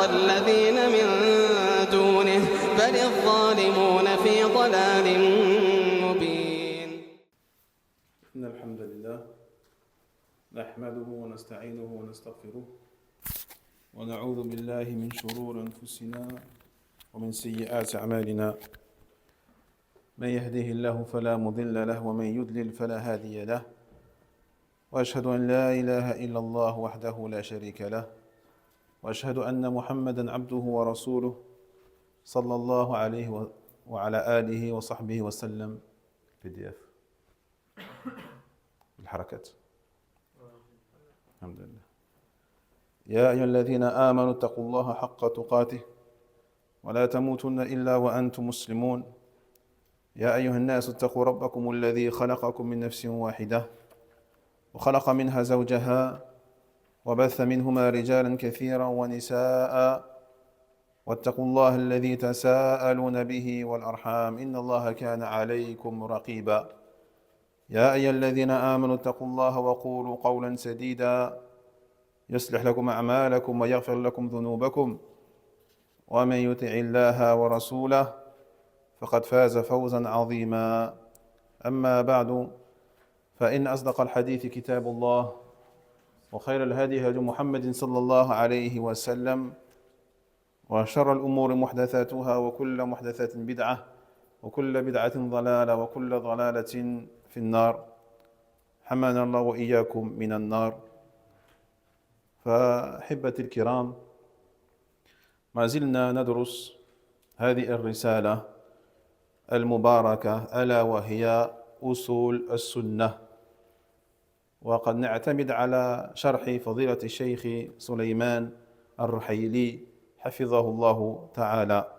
والذين من دونه بل الظالمون في ضلال مبين. إن الحمد لله نحمده ونستعينه ونستغفره ونعوذ بالله من شرور أنفسنا ومن سيئات أعمالنا. من يهده الله فلا مضل له ومن يضلل فلا هادي له، وأشهد أن لا إله إلا الله وحده لا شريك له، وأشهد أن محمدا عبده ورسوله صلى الله عليه وعلى آله وصحبه وسلم. PDF الحركات. الحمد لله. يا أيها الذين آمنوا اتقوا الله حق تقاته ولا تموتن إلا وأنتم مسلمون. يا أيها الناس اتقوا ربكم الذي خلقكم من نفس واحدة وخلق منها زوجها وبث منهما رجالا كثيرا ونساء، واتقوا الله الذي تساءلون به والأرحام إن الله كان عليكم رقيبا. يا أيها الذين آمنوا اتقوا الله وقولوا قولا سديدا يصلح لكم أعمالكم ويغفر لكم ذنوبكم، ومن يطع الله ورسوله فقد فاز فوزا عظيما. أما بعد، فإن أصدق الحديث كتاب الله، وخير الهدي هدي محمد صلى الله عليه وسلم، وشر الأمور محدثاتها وكل محدثات بدعة وكل بدعة ضلالة وكل ضلالة في النار. حمانا الله وإياكم من النار. فأحبتي الكرام، ما زلنا ندرس هذه الرسالة المباركة ألا وهي أصول السنة، وقد نعتمد على شرح فضيلة الشيخ سليمان الرحيلي حفظه الله تعالى.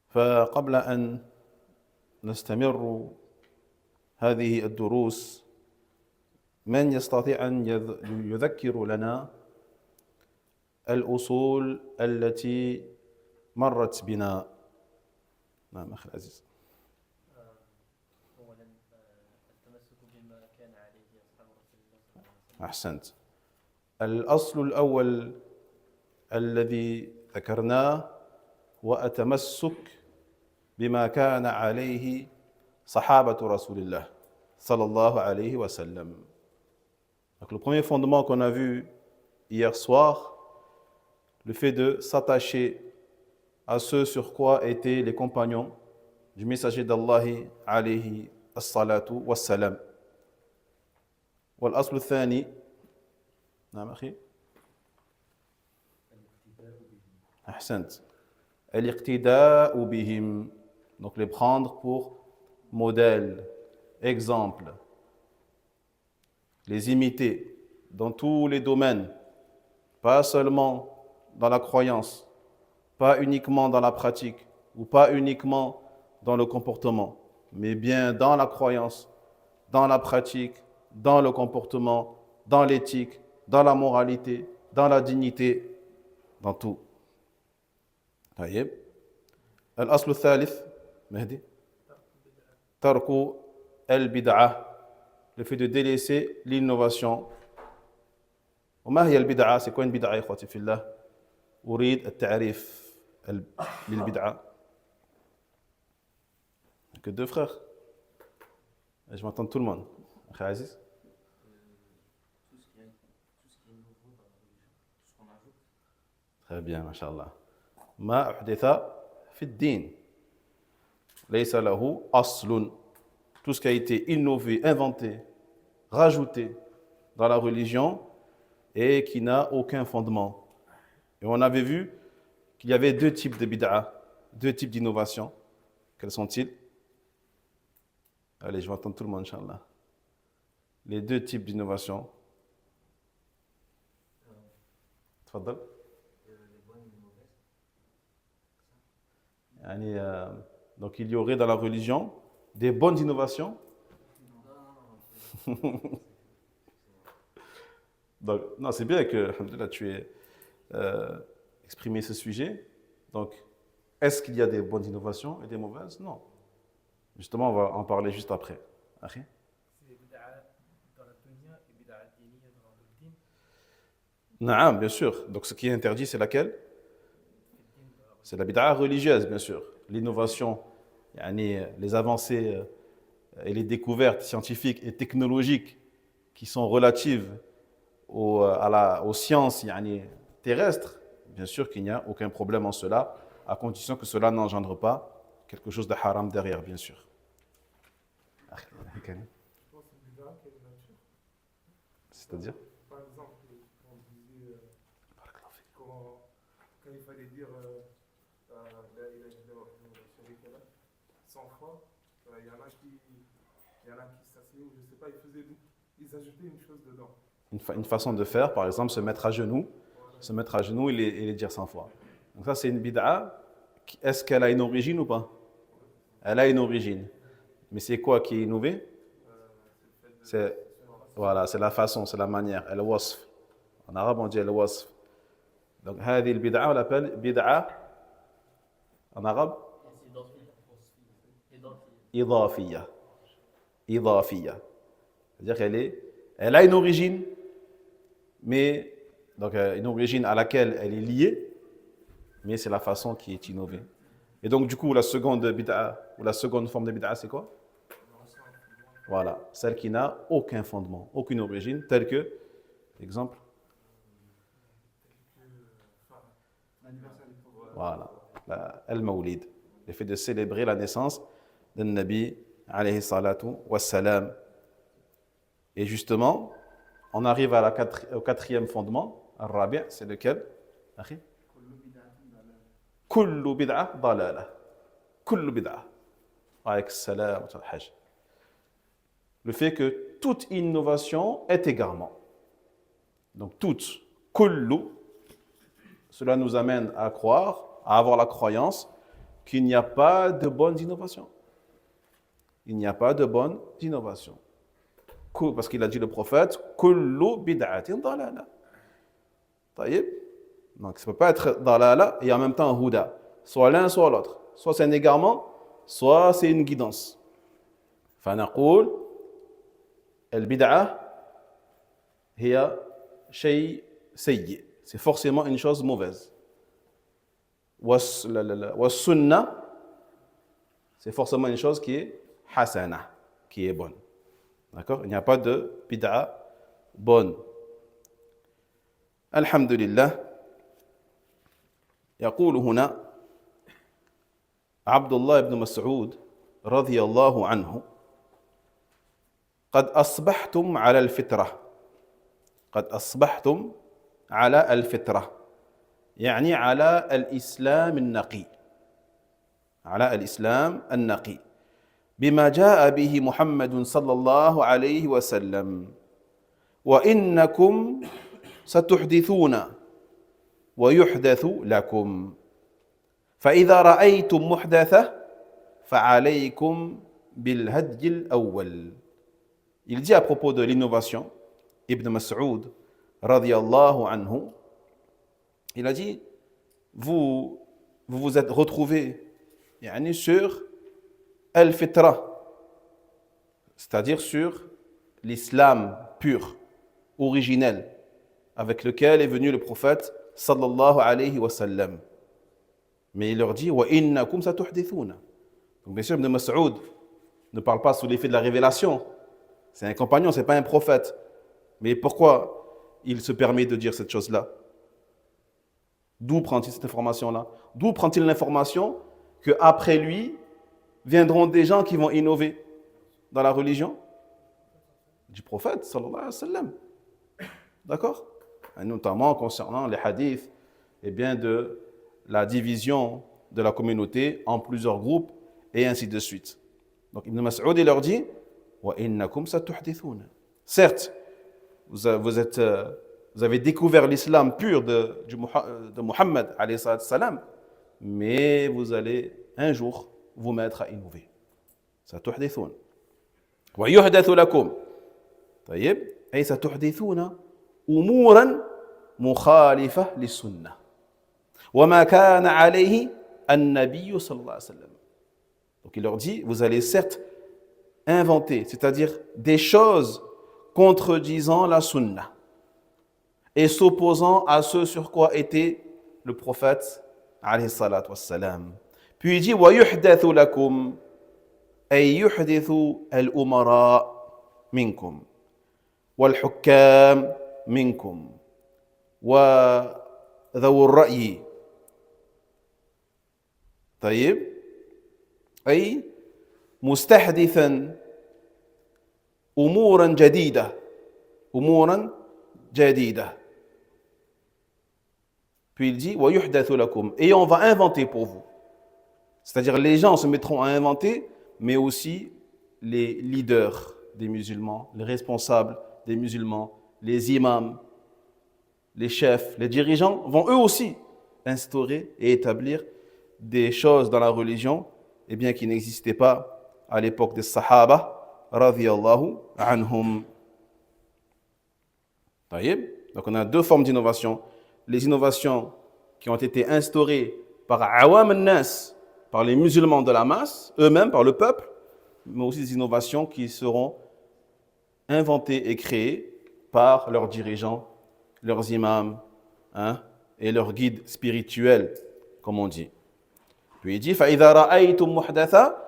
فقبل أن نستمر هذه الدروس، من يستطيع أن يذكر لنا الأصول التي مرت بنا؟ نعم أخي العزيز. أولا التمسك بما كان عليه أصحاب رسول الله صلى الله عليه وسلم. أحسنت. الأصل الأول الذي ذكرناه هو التمسك بما كان عليه صحابة رسول الله صلى الله عليه وسلم. Donc, le premier fondement qu'on a vu hier soir, le fait de s'attacher à ce sur quoi étaient les compagnons du messager d'Allah alayhi as-salatu was-salam. والأصل الثاني، نعم أخي أحسنت، الاقتداء بهم. Donc les prendre pour modèle, exemple, les imiter dans tous les domaines, pas seulement dans la croyance, pas uniquement dans la pratique ou pas uniquement dans le comportement, mais bien dans la croyance, dans la pratique, dans le comportement, dans l'éthique, dans la moralité, dans la dignité, dans tout. طيب. الأصل الثالث مهدي ترك البدعة، le fait de délaisser l'innovation. وما هي البدعة؟ C'est quoi une bid'a يا إخوتي في الله؟ أريد التعريف للبدعة. Que deux frères. Je m'entends tout le monde. أخي عزيز. Tout ce qui est nouveau dans la religion, tout ce qu'on ajoute. Très bien, ما شاء الله. ما أحدث في الدين ليس له أصل. Tout ce qui a été innové, inventé, rajouté dans la religion et qui n'a aucun fondement. Et on avait vu qu'il y avait deux types de bid'a, deux types d'innovation. Quels sont-ils? Allez, je vais entendre tout le monde, Inch'Allah. Les deux types d'innovation. Tfaddal. Donc il y aurait dans la religion des bonnes innovations. Donc, non, c'est bien que alhamdoulilah, tu aies exprimé ce sujet. Donc, est-ce qu'il y a des bonnes innovations et des mauvaises? Non. Justement, on va en parler juste après. Naam, bien sûr. Donc ce qui est interdit, c'est laquelle? C'est la bid'a religieuse, bien sûr. L'innovation, yani, les avancées et les découvertes scientifiques et technologiques qui sont relatives aux sciences yani, terrestres, bien sûr qu'il n'y a aucun problème en cela, à condition que cela n'engendre pas quelque chose de haram derrière, bien sûr. C'est-à-dire? Par exemple, on disait quand il fallait dire la ilaha illallah 100 fois, il y en a qui s'asseyaient, ou je ne sais pas, ils ajoutaient une chose dedans. Une façon de faire, par exemple, se mettre à genoux et les dire 100 fois. Donc ça, c'est une bid'a. Est-ce qu'elle a une origine ou pas? Elle a une origine. Mais c'est quoi qui est innové? Voilà, c'est la façon, c'est la manière. Al-wasf. En arabe, on dit al-wasf. Donc, هذه البدعة, on l'appelle bid'a en arabe? Idafiyya. Idafiyya. C'est-à-dire qu'elle a une origine, mais donc une origine à laquelle elle est liée, mais c'est la façon qui est innovée. Et donc, du coup, la seconde bid'a, ou la seconde forme de bid'a, c'est quoi? Voilà, celle qui n'a aucun fondement, aucune origine, telle que, exemple, voilà, al-mawlid, le fait de célébrer la naissance d'un Nabi, alayhi salatu wassalam. Et justement, on arrive au quatrième fondement, al-rabi', c'est lequel? Kullu bid'a dalala. Kullu bid'a. Alayk salam wa hajj. Le fait que toute innovation est égarement. Donc toute, kullu, cela nous amène à croire, à avoir la croyance qu'il n'y a pas de bonnes innovations. Il n'y a pas de bonnes innovations. Parce qu'il a dit le prophète, kullu bid'atin dalala. Taïb. Donc ça ne peut pas être dalala et en même temps huda. Soit l'un, soit l'autre. Soit c'est un égarement, soit c'est une guidance. فنقول البدعة هي شيء سيء. C'est forcément une chose mauvaise. والسنة, c'est forcément une chose qui est hasana, qui est bonne. D'accord? Il n'y a pas de bid'a bonne. Alhamdulillah. يقول هنا عبد الله بن مسعود رضي الله عنه قد أصبحتم على الفطرة قد أصبحتم على الفطرة يعني على الإسلام النقي على الإسلام النقي بما جاء به محمد صلى الله عليه وسلم وإنكم ستحدثون ويحدث لكم فإذا رأيتم محدثة فعليكم بالهدي الأول. Il dit à propos de l'innovation, Ibn Mas'ud, radiyallahu anhu, il a dit, vous vous êtes retrouvés sur al-fitra, c'est-à-dire sur l'islam pur, originel, avec lequel est venu le prophète sallallahu alayhi wa sallam. Mais il leur dit, wa innakum satuhdithuna. Donc bien sûr, Ibn Mas'ud ne parle pas sous l'effet de la révélation. C'est un compagnon, ce n'est pas un prophète. Mais pourquoi il se permet de dire cette chose-là? D'où prend-il cette information-là? D'où prend-il l'information qu'après lui, viendront des gens qui vont innover dans la religion? Du prophète, sallallahu alayhi wa sallam. D'accord? Et notamment concernant les hadiths, et bien de la division de la communauté en plusieurs groupes, et ainsi de suite. Donc Ibn Mas'ud, il leur dit, وَإِنَّكُمْ سَتُحْدِثُونَ. Certes, vous avez découvert l'islam pur de Muhammad, alayhi salam, mais vous allez un jour vous mettre à innover. سَتُحْدِثُونَ وَيُحْدَثُ لَكُمْ. طيب أي ستحدثون أمورا مخالفة للسنة وما كان عليه النبي صلى الله عليه وسلم. Donc il leur dit, vous allez certes inventer, c'est-à-dire des choses contredisant la sunna et s'opposant à ce sur quoi était le prophète alayhi salatu wassalam. Puis il dit وَيُحْدَثُ لَكُمْ أي يحدث الأمراء منكم والحكام منكم وذو الرأي طيب أي مستحدثا أمورا جديدة Puis il dit وَيُحْدَثُ لَكُمْ et on va inventer pour vous. C'est-à-dire les gens se mettront à inventer, mais aussi les leaders des musulmans, les responsables des musulmans, les imams, les chefs, les dirigeants vont eux aussi instaurer et établir des choses dans la religion eh bien, qui n'existaient pas à l'époque des Sahaba, radiyallahu anhum. Donc on a deux formes d'innovation. Les innovations qui ont été instaurées par awam al-nas, par les musulmans de la masse, eux-mêmes, par le peuple, mais aussi des innovations qui seront inventées et créées par leurs dirigeants, leurs imams et leurs guides spirituels, comme on dit. Puis il dit فَإِذَا رَأَيْتُمْ مُحْدَثًا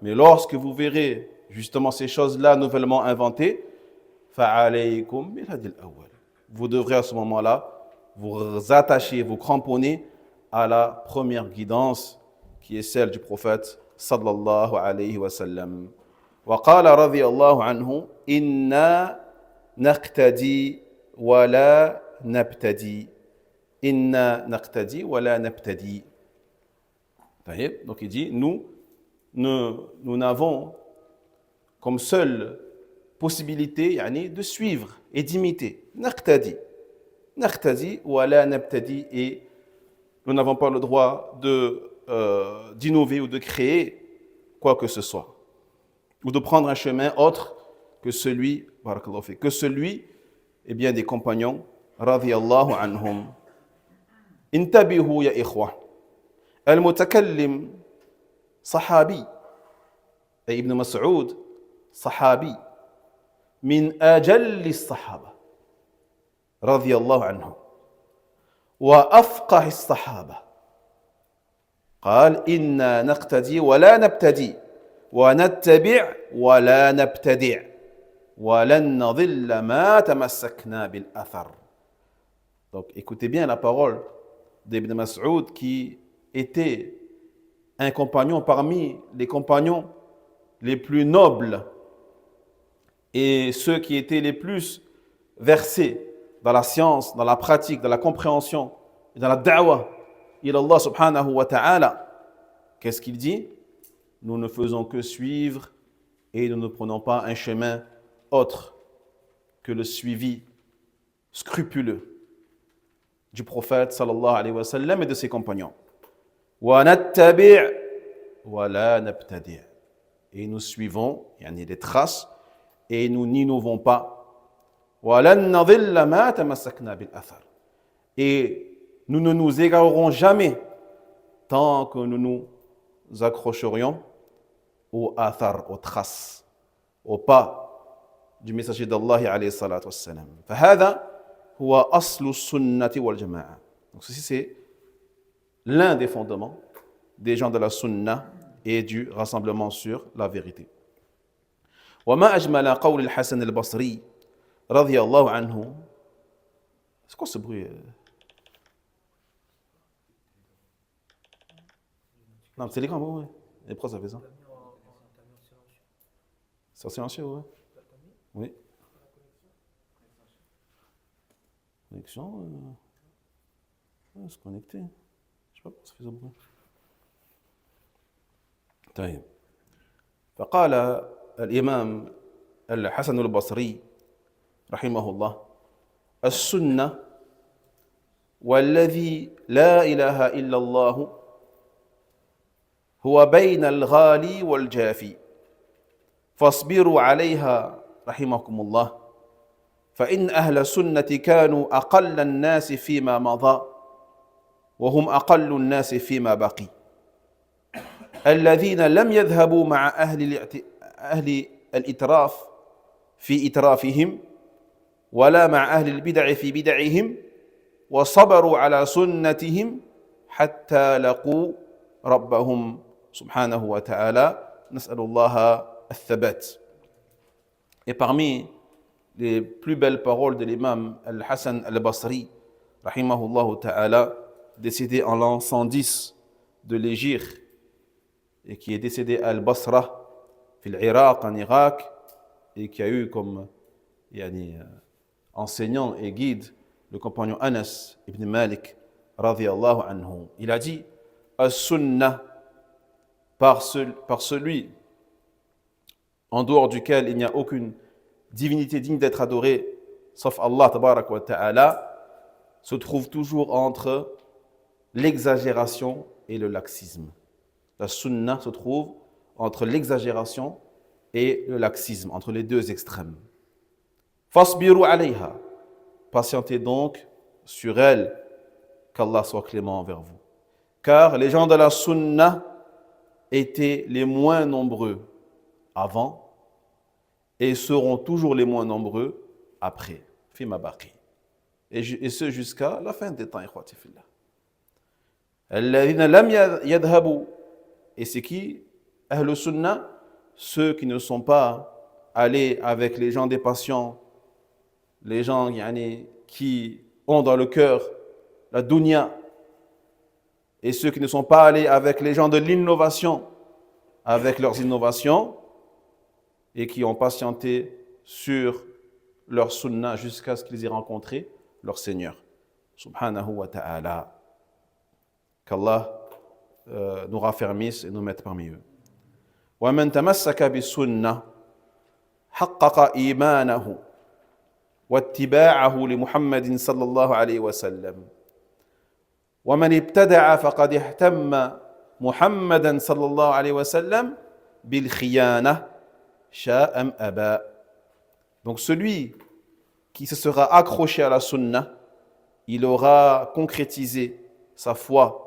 mais lorsque vous verrez justement ces choses-là nouvellement inventées, فَعَلَيْكُمْ بِالْهَدِي الْأَوَّلِ vous devrez à ce moment-là vous attacher, vous cramponner à la première guidance qui est celle du prophète sallallahu alayhi wa sallam. وقال رضي الله عنه إنا نقتدي ولا نبتدي إنا نقتدي ولا نبتدي. Donc il dit nous n'avons comme seule possibilité de suivre et d'imiter. نقتدي ولا نبتدي et nous n'avons pas le droit d'innover ou de créer quoi que ce soit ou de prendre un chemin autre que celui des compagnons radiyallahu anhum. انتبهوا يا إخوة المتكلم صحابي أي ابن مسعود صحابي من أجل الصحابة رضي الله عنهم وأفقه الصحابة قال إنا نقتدي ولا نبتدي ونتبع ولا نبتدع ولن نضل ما تمسكنا بالأثر. Donc écoutez bien la parole d'Ibn Mas'ud qui était un compagnon parmi les compagnons les plus nobles et ceux qui étaient les plus versés dans la science, dans la pratique, dans la compréhension et dans la da'wah ila Allah subhanahu wa ta'ala. Qu'est-ce qu'il dit? Nous ne faisons que suivre et nous ne prenons pas un chemin autre que le suivi scrupuleux du prophète sallallahu alayhi wa sallam et de ses compagnons. Wa nattabi' wa la nabtadi'. Et nous suivons, les traces, et nous n'innovons pas. Wa lan nadilla ma tamassakna bil athar. Et nous ne nous égarerons jamais tant que nous nous accrocherions au athar, aux traces, au pas du messager d'Allah alayhi salatu wassalam. فهذا هو أصل السنة والجماعة. Donc ceci c'est l'un des fondements des gens de la sunna et du rassemblement sur la vérité. وما أجمل قول الحسن البصري رضي الله عنه. C'est quoi ce bruit? Non, c'est l'écran, bon, ouais. Et pourquoi ça fait ça? C'est silencieux, ouais. Oui. Connexion, se connecter. Je sais pas pourquoi ça fait ça bruit. طيب. فقال الإمام الحسن البصري رحمه الله السنة والذي لا إله إلا الله هو بين الغالي والجافي فاصبروا عليها رحمكم الله فإن أهل السنة كانوا أقل الناس فيما مضى وهم أقل الناس فيما بقي الذين لم يذهبوا مع أهل الإتراف في إترافهم ولا مع أهل البدع في بدعهم وصبروا على سنتهم حتى لقوا ربهم سبحانه وتعالى نسأل الله الثبات. Et parmi les plus belles paroles de l'imam Al-Hassan Al-Basri, rahimahullah ta'ala, décédé en l'an 110 de l'Égypte et qui est décédé à Al-Basra, en Irak, et qui a eu comme enseignant et guide le compagnon Anas ibn Malik, radiyallahu anhu. Il a dit As-Sunnah, par celui en dehors duquel il n'y a aucune divinité digne d'être adorée, sauf Allah tabarak wa ta'ala, se trouve toujours entre l'exagération et le laxisme. La sunna se trouve entre l'exagération et le laxisme, entre les deux extrêmes. Fasbiru alayha, patientez donc sur elle, qu'Allah soit clément envers vous. Car les gens de la sunna étaient les moins nombreux avant et seront toujours les moins nombreux après. Fima baqi. Et ce jusqu'à la fin des temps, ikhwati fillah. Alladhina lam yadhabu. Et c'est qui? Ahl sunnah, ceux qui ne sont pas allés avec les gens des patients, les gens qui ont dans le cœur la dunya, et ceux qui ne sont pas allés avec les gens de l'innovation, avec leurs innovations, et qui ont patienté sur leur sunnah jusqu'à ce qu'ils aient rencontré leur Seigneur. Subhanahu wa ta'ala. Qu'Allah nous raffermisse et nous mette parmi eux. وَمَنْ تَمَسَّكَ بِالسُّنَّةِ حَقَّقَ إِيمَانَهُ وَاتِّبَاعَهُ لِمُحَمَّدٍ صلى الله عليه وسلم ومن ابتدع فقد اهتم محمدا صلى الله عليه وسلم بالخيانة شاء أم أبى. Donc celui qui se sera accroché à la sunna, il aura concrétisé sa foi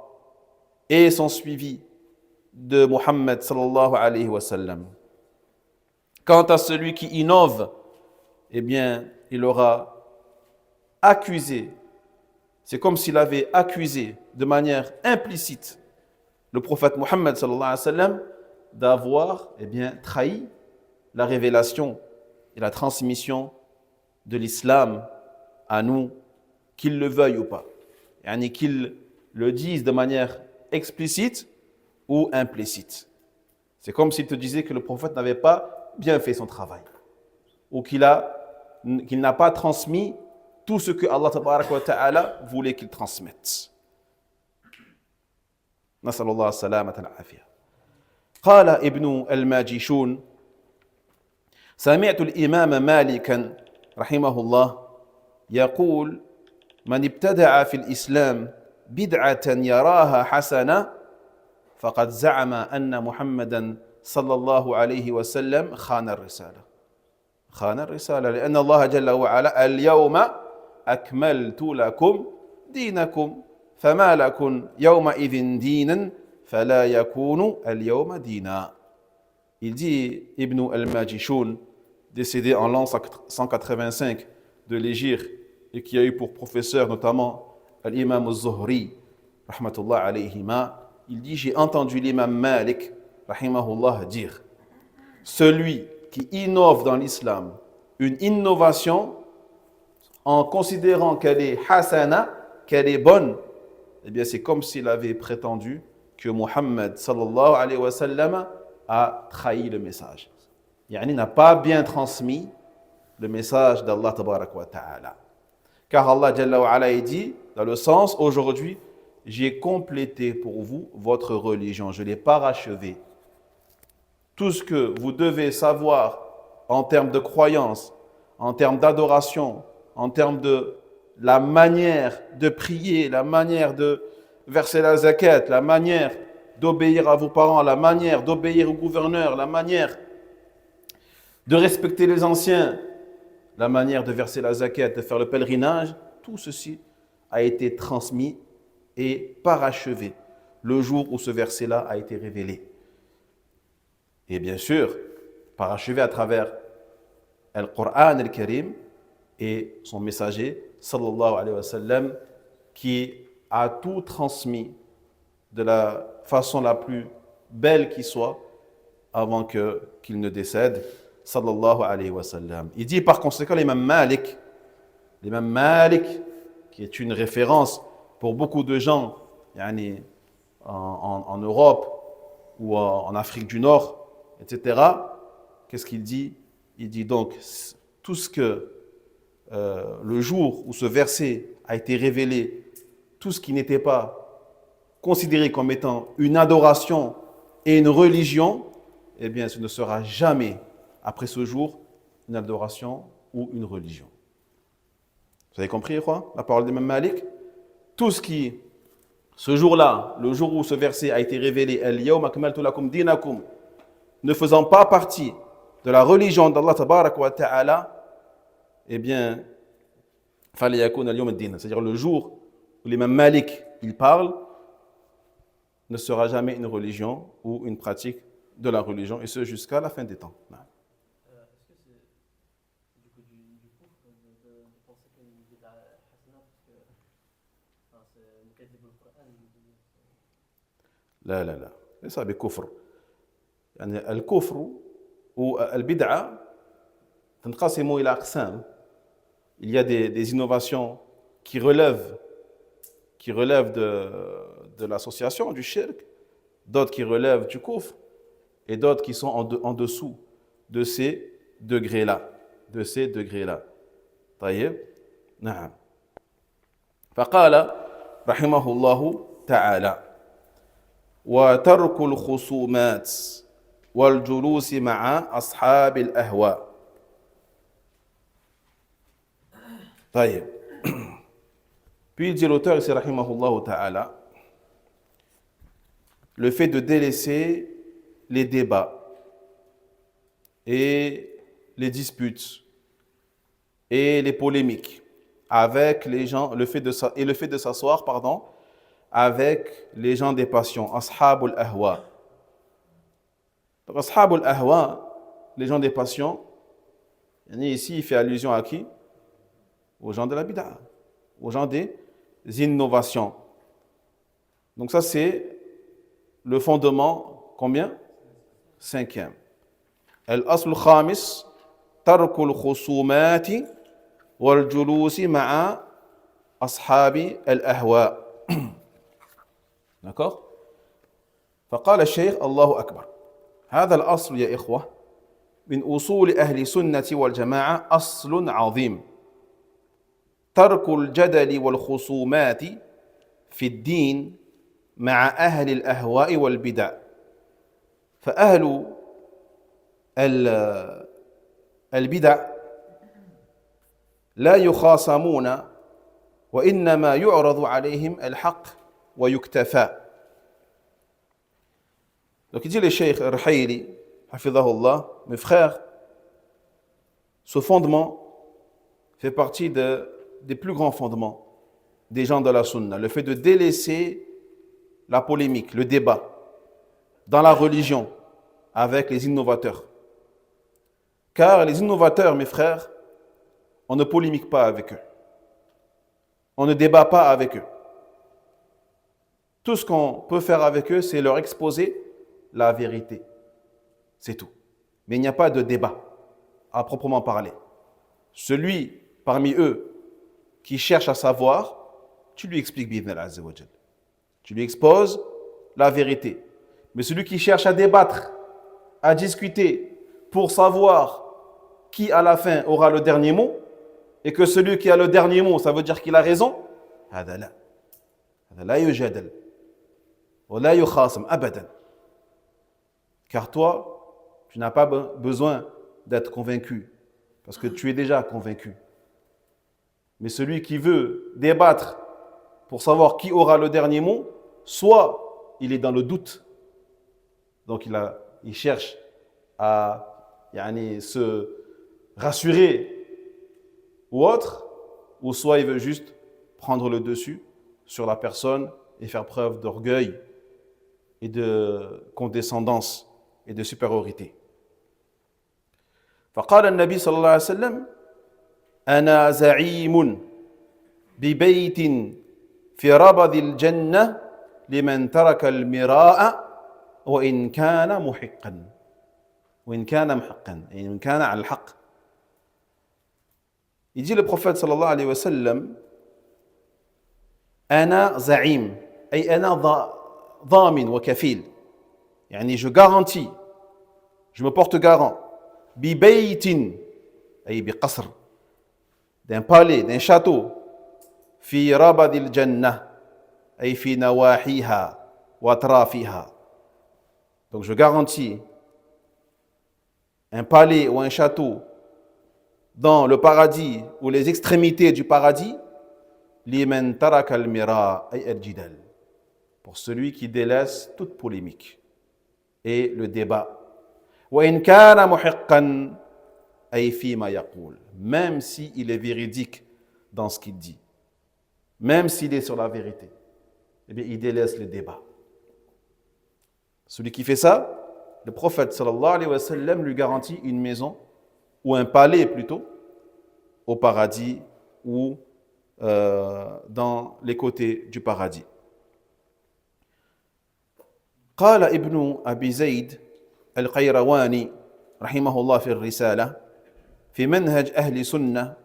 et son suivi de Muhammad sallallahu alayhi wa sallam. Quant à celui qui innove, eh bien, il aura accusé, c'est comme s'il avait accusé de manière implicite le prophète Muhammad sallallahu alayhi wa sallam d'avoir, eh bien, trahi la révélation et la transmission de l'islam à nous, qu'il le veuille ou pas. Yani qu'il le dise de manière explicite ou implicite. C'est comme s'il te disait que le prophète n'avait pas bien fait son travail ou qu'il n'a pas transmis tout ce que Allah tabaraka wa ta'ala voulait qu'il transmette. نسأل الله السلامة والعافية. قال ابن الماجشون سمعت الإمام مالكا رحمه الله يقول من ابتدع في الإسلام بدعة يراها حسنة فقد زعم أن محمدا صلى الله عليه وسلم خان الرسالة لأن الله جل وعلا اليوم أكملت لكم دينكم فما لكم يومئذ دينا فلا يكون اليوم دينا. Il dit Ibn al-Majishun, décédé en l'an 185 de l'Égypte et qui a eu pour professeur notamment l'imam al-Zuhri, rahmatullah alayhima, il dit, j'ai entendu l'imam Malik, rahimahullah, dire, celui qui innove dans l'islam une innovation en considérant qu'elle est hasana, qu'elle est bonne, eh bien c'est comme s'il avait prétendu que Muhammad sallallahu alayhi wa sallam a trahi le message. Yani n'a pas bien transmis le message d'Allah tabarak wa ta'ala. Car Allah jalla wa ala dit, dans le sens, aujourd'hui, j'ai complété pour vous votre religion, je l'ai parachevée. Tout ce que vous devez savoir en termes de croyance, en termes d'adoration, en termes de la manière de prier, la manière de verser la zakat, la manière d'obéir à vos parents, la manière d'obéir au gouverneur, la manière de respecter les anciens, la manière de verser la zakat, de faire le pèlerinage, tout ceci a été transmis et parachevé le jour où ce verset-là a été révélé. Et bien sûr, parachevé à travers le Coran al-Karim et son messager, sallallahu alayhi wa sallam, qui a tout transmis de la façon la plus belle qui soit avant qu'il ne décède, sallallahu alayhi wa sallam. Il dit par conséquent l'imam Malik, qui est une référence pour beaucoup de gens yani, en Europe ou en Afrique du Nord, etc. Qu'est-ce qu'il dit? Il dit donc tout ce que le jour où ce verset a été révélé, tout ce qui n'était pas considéré comme étant une adoration et une religion, eh bien ce ne sera jamais, après ce jour, une adoration ou une religion. Vous avez compris, quoi, la parole d'Imam Malik? Tout ce qui, ce jour-là, le jour où ce verset a été révélé, Al-Yawma akmaltu lakum dinakum, ne faisant pas partie de la religion d'Allah tabarak wa ta'ala, eh bien, falyakoun al-yawm ad-din, c'est-à-dire le jour où l'imam Malik, il parle, ne sera jamais une religion ou une pratique de la religion, et ce jusqu'à la fin des temps. Est-ce que c'est du coup du coup de penser qu'il y a une bid'a hasana parce que enfin, c'est mukadib al-Qur'an لا لا لا ليس بكفر يعني الكفر والبدعة تنقسم إلى أقسام. Il y a des innovations qui relèvent de l'association, du shirk, d'autres qui relèvent du kufr, et d'autres qui sont en dessous de ces degrés-là. طيب نعم. فقال رحمه الله تعالى وترك الخصومات والجلوس مع أصحاب الأهواء. طيب. Puis il dit l'auteur ici rahimahullah ta'ala, le fait de délaisser les débats et les disputes et les polémiques avec les gens, le fait de s'asseoir, avec les gens des passions, ashabul ahwa. Donc ashabul ahwa, les gens des passions, ici il fait allusion à qui? Aux gens de la bid'a, aux gens des innovations. Donc ça c'est le fondement, combien? 5e. Al-asl khamis, tarkul khusumati wal julusi ma'a ashabi al-ahwa. D'accord? فقال الشيخ الله أكبر. هذا الأصل يا إخوة من أصول أهل السنة والجماعة أصل عظيم. ترك الجدل والخصومات في الدين مع أهل الأهواء والبدع. فأهل البدع لا يخاصمون وإنما يعرض عليهم الحق ويكتفى. Donc il dit le Cheikh Ar-Hayli, hafidhahullah, mes frères, ce fondement fait partie des plus grands fondements des gens de la sunna, le fait de délaisser la polémique, le débat dans la religion avec les innovateurs. Car les innovateurs, mes frères, on ne polémique pas avec eux. On ne débat pas avec eux. Tout ce qu'on peut faire avec eux, c'est leur exposer la vérité. C'est tout. Mais il n'y a pas de débat à proprement parler. Celui parmi eux qui cherche à savoir, tu lui expliques bi'idhnillah azza wa jal. Tu lui exposes la vérité. Mais celui qui cherche à débattre, à discuter pour savoir qui à la fin aura le dernier mot, et que celui qui a le dernier mot, ça veut dire qu'il a raison, هذا لا يجادل ولا يخاصم أبدا. Car toi, tu n'as pas besoin d'être convaincu, parce que tu es déjà convaincu. Mais celui qui veut débattre pour savoir qui aura le dernier mot, soit il est dans le doute, donc il cherche à se rassurer ou autre, ou soit il veut juste prendre le dessus sur la personne et faire preuve d'orgueil et de condescendance et de supériorité. فقال النبي صلى الله عليه وسلم أنا زعيم ببيت في ربض الجنة لمن ترك المراء وإن كان محقا وإن كان محقا يعني وإن كان على الحق. Il dit le prophète sallallahu alayhi wa sallam أنا زعيم أي أنا ضامن وكفيل يعني je garantis je me porte garant ببيت أي بقصر d'un palais d'un château في ربض الجنة أي في نواحيها وأطرافها. Donc je garantis un palais ou un château dans le paradis ou les extrémités du paradis, liman taraka al-mira ay al-jidal, pour celui qui délaisse toute polémique et le débat. Wa in kana muhiqqan ay fi ma yaqul, même si il est véridique dans ce qu'il dit, même s'il est sur la vérité, eh bien il délaisse le débat. Celui qui fait ça, le prophète sallallahu alayhi wa sallam lui garantit une maison ou un palais plutôt au paradis ou dans les côtés du paradis. قال ابن أبي زيد القيرواني رحمه الله في الرسالة في منهج أهل سنة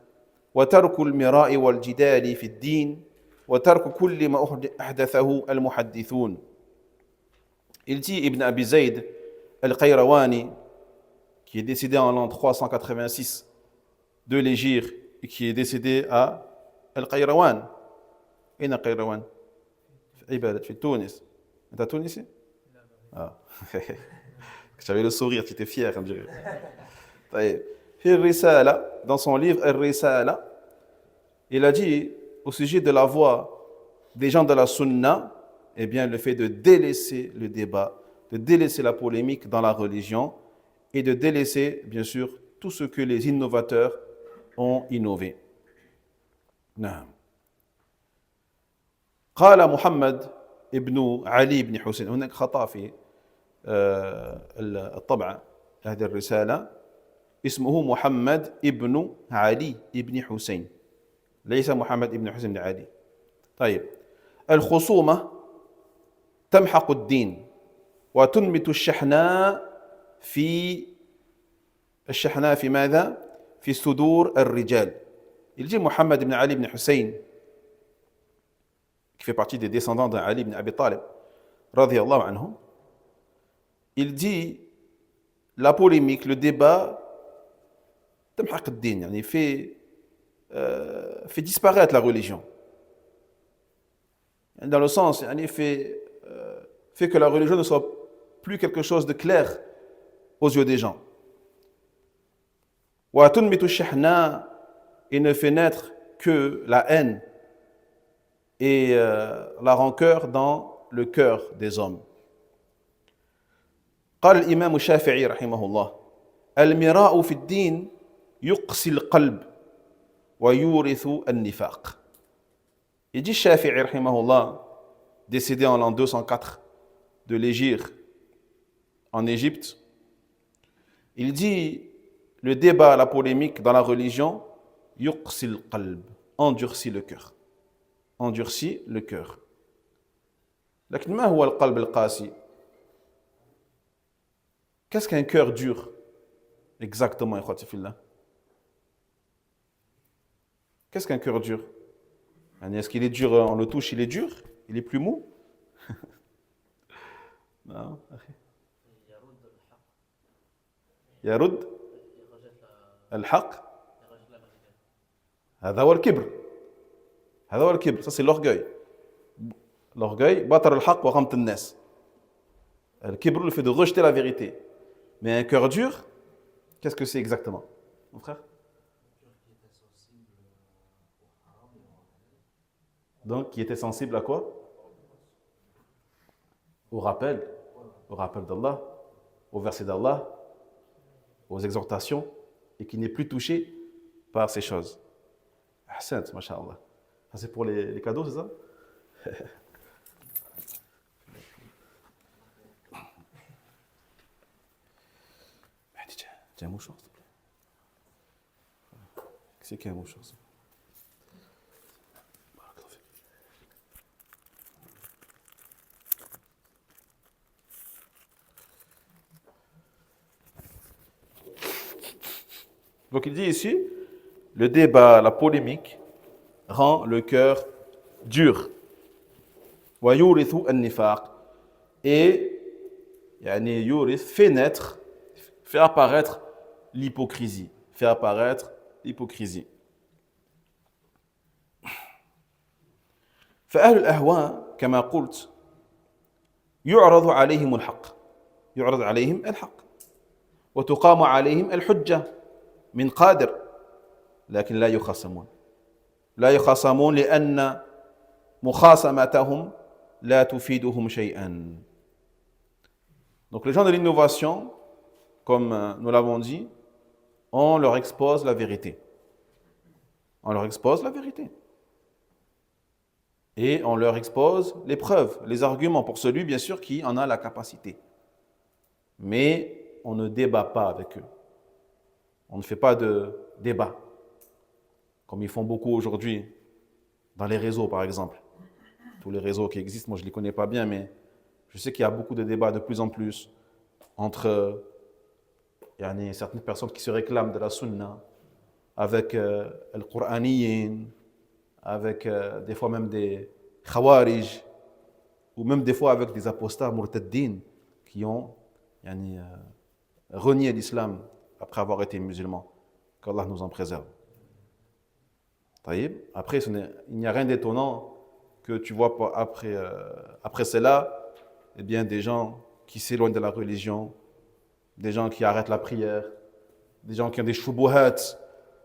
وترك المراء والجدال في الدين وترك كل ما أحدثه المحدثون. Il dit Ibn Abi Zayd al-Qayrawani, qui est décédé en l'an 386 de l'Hégire et qui est décédé à Al-Qayrawan. أين القيروان؟ في عبادة في تونس. أنت تونسي؟ Ah. J'avais le sourire, tu étais fier, on dirait. في الرسالة, dans son livre Al-Risala, il a dit au sujet de la voie des gens de la Sunna, eh bien le fait de délaisser le débat, de délaisser la polémique dans la religion et de délaisser, bien sûr, tout ce que les innovateurs ont innové. نعم. قال محمد ابن علي بن حسين، هناك خطأ في الطبعة هذه الرسالة، اسمه محمد ابن علي ابن حسين، ليس محمد ابن حسين بن علي. طيب، الخصومة تمحق الدين وتنبت الشحناء في ماذا؟ في صدور الرجال. Il dit Mohammed ibn Ali ibn Hussein, qui fait partie des descendants d'Ali ibn Abi Talib, radiyallahu anhu, il dit la polémique, le débat, تمحق الدين, يعني fait disparaître la religion. Dans le sens, يعني fait que la religion ne soit plus quelque chose de clair aux yeux des gens. وَتُنْبِتُ الشَّحْنَاء, et ne fait naître que la haine et la rancœur dans le cœur des hommes. قال الإمام الشافعي رحمه الله المراء في الدين يقسي القلب ويورث النفاق. Il dit Shafi'i rahimahullah, décédé en l'an 204 de l'Hégire en Égypte, il dit le débat, la polémique dans la religion, yuqsi al-qalb, endurcit le cœur. Endurcit le cœur. لكن ما هو القلب القاسي? Qu'est-ce qu'un cœur dur? Exactement, ikhwati fillah. Qu'est-ce qu'un cœur dur? Est-ce qu'il est dur, on le touche, il est dur? Il est plus mou? Non. يرد الحق. هذا هو الكبر. هذا هو الكبر. Ça c'est l'orgueil. L'orgueil, بطر الحق وغمط الناس. Le kibr, le fait de rejeter la vérité. Mais un cœur dur, qu'est-ce que c'est exactement, mon frère? Donc, qui était sensible à quoi? Au rappel d'Allah, au verset d'Allah, aux exhortations, et qui n'est plus touché par ces choses. Ahsant, masha'Allah. Ça c'est pour les cadeaux, c'est ça? Tiens un mouchoir, s'il te plaît. C'est qu'il y a une chose. Donc il dit ici, le débat, la polémique rend le cœur dur. وَيُورِثُ النِّفَاقِ et fait naître, fait apparaître l'hypocrisie. Fait apparaître l'hypocrisie. فأهل الأهواء كما قلت يعرض عليهم الحق وتقام عليهم الحجة من قادر لكن لا يخاصمون لأن مخاصمتهم لا تفيدهم شيئا. Donc les gens de l'innovation, comme nous l'avons dit, on leur expose la vérité. Et on leur expose les preuves, les arguments pour celui, bien sûr, qui en a la capacité. Mais on ne débat pas avec eux. On ne fait pas de débat, comme ils font beaucoup aujourd'hui, dans les réseaux, par exemple. Tous les réseaux qui existent, moi je ne les connais pas bien, mais je sais qu'il y a beaucoup de débats de plus en plus entre certaines personnes qui se réclament de la sunna, avec le Qur'aniyin, avec des fois même des khawarij, ou même des fois avec des apostats murtaddin qui ont renié l'islam après avoir été musulmans. Qu'Allah nous en préserve. Après, il n'y a rien d'étonnant que tu vois après cela, eh bien, des gens qui s'éloignent de la religion, des gens qui arrêtent la prière, des gens qui ont des shubuhat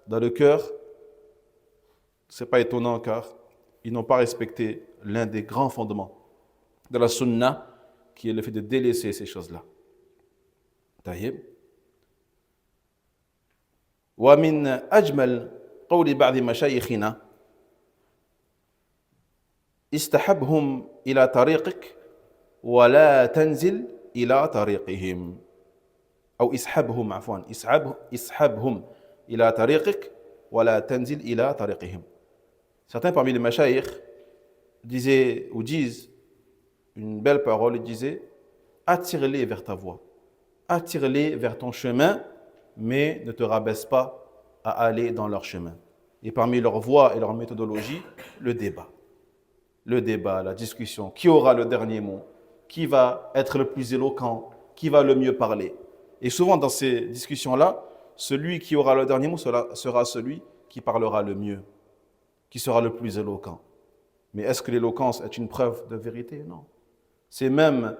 dans le cœur. Ce n'est pas étonnant car ils n'ont pas respecté l'un des grands fondements de la sunna, qui est le fait de délaisser ces choses-là. طيب. ومن أجمل قول بعض مشايخنا استحبهم إلى طريقك ولا تنزل إلى طريقهم أو اسحبهم اسحبهم إلى طريقك ولا تنزل إلى طريقهم. Certains parmi les mashayikh disaient ou disent une belle parole, ils disaient attire-les vers ta voie, attire-les vers ton chemin, mais ne te rabaisse pas à aller dans leur chemin. Et parmi leur voie et leur méthodologie, le débat, la discussion. Qui aura le dernier mot? Qui va être le plus éloquent? Qui va le mieux parler? Et souvent dans ces discussions-là, celui qui aura le dernier mot sera celui qui parlera le mieux, qui sera le plus éloquent. Mais est-ce que l'éloquence est une preuve de vérité? Non. C'est même,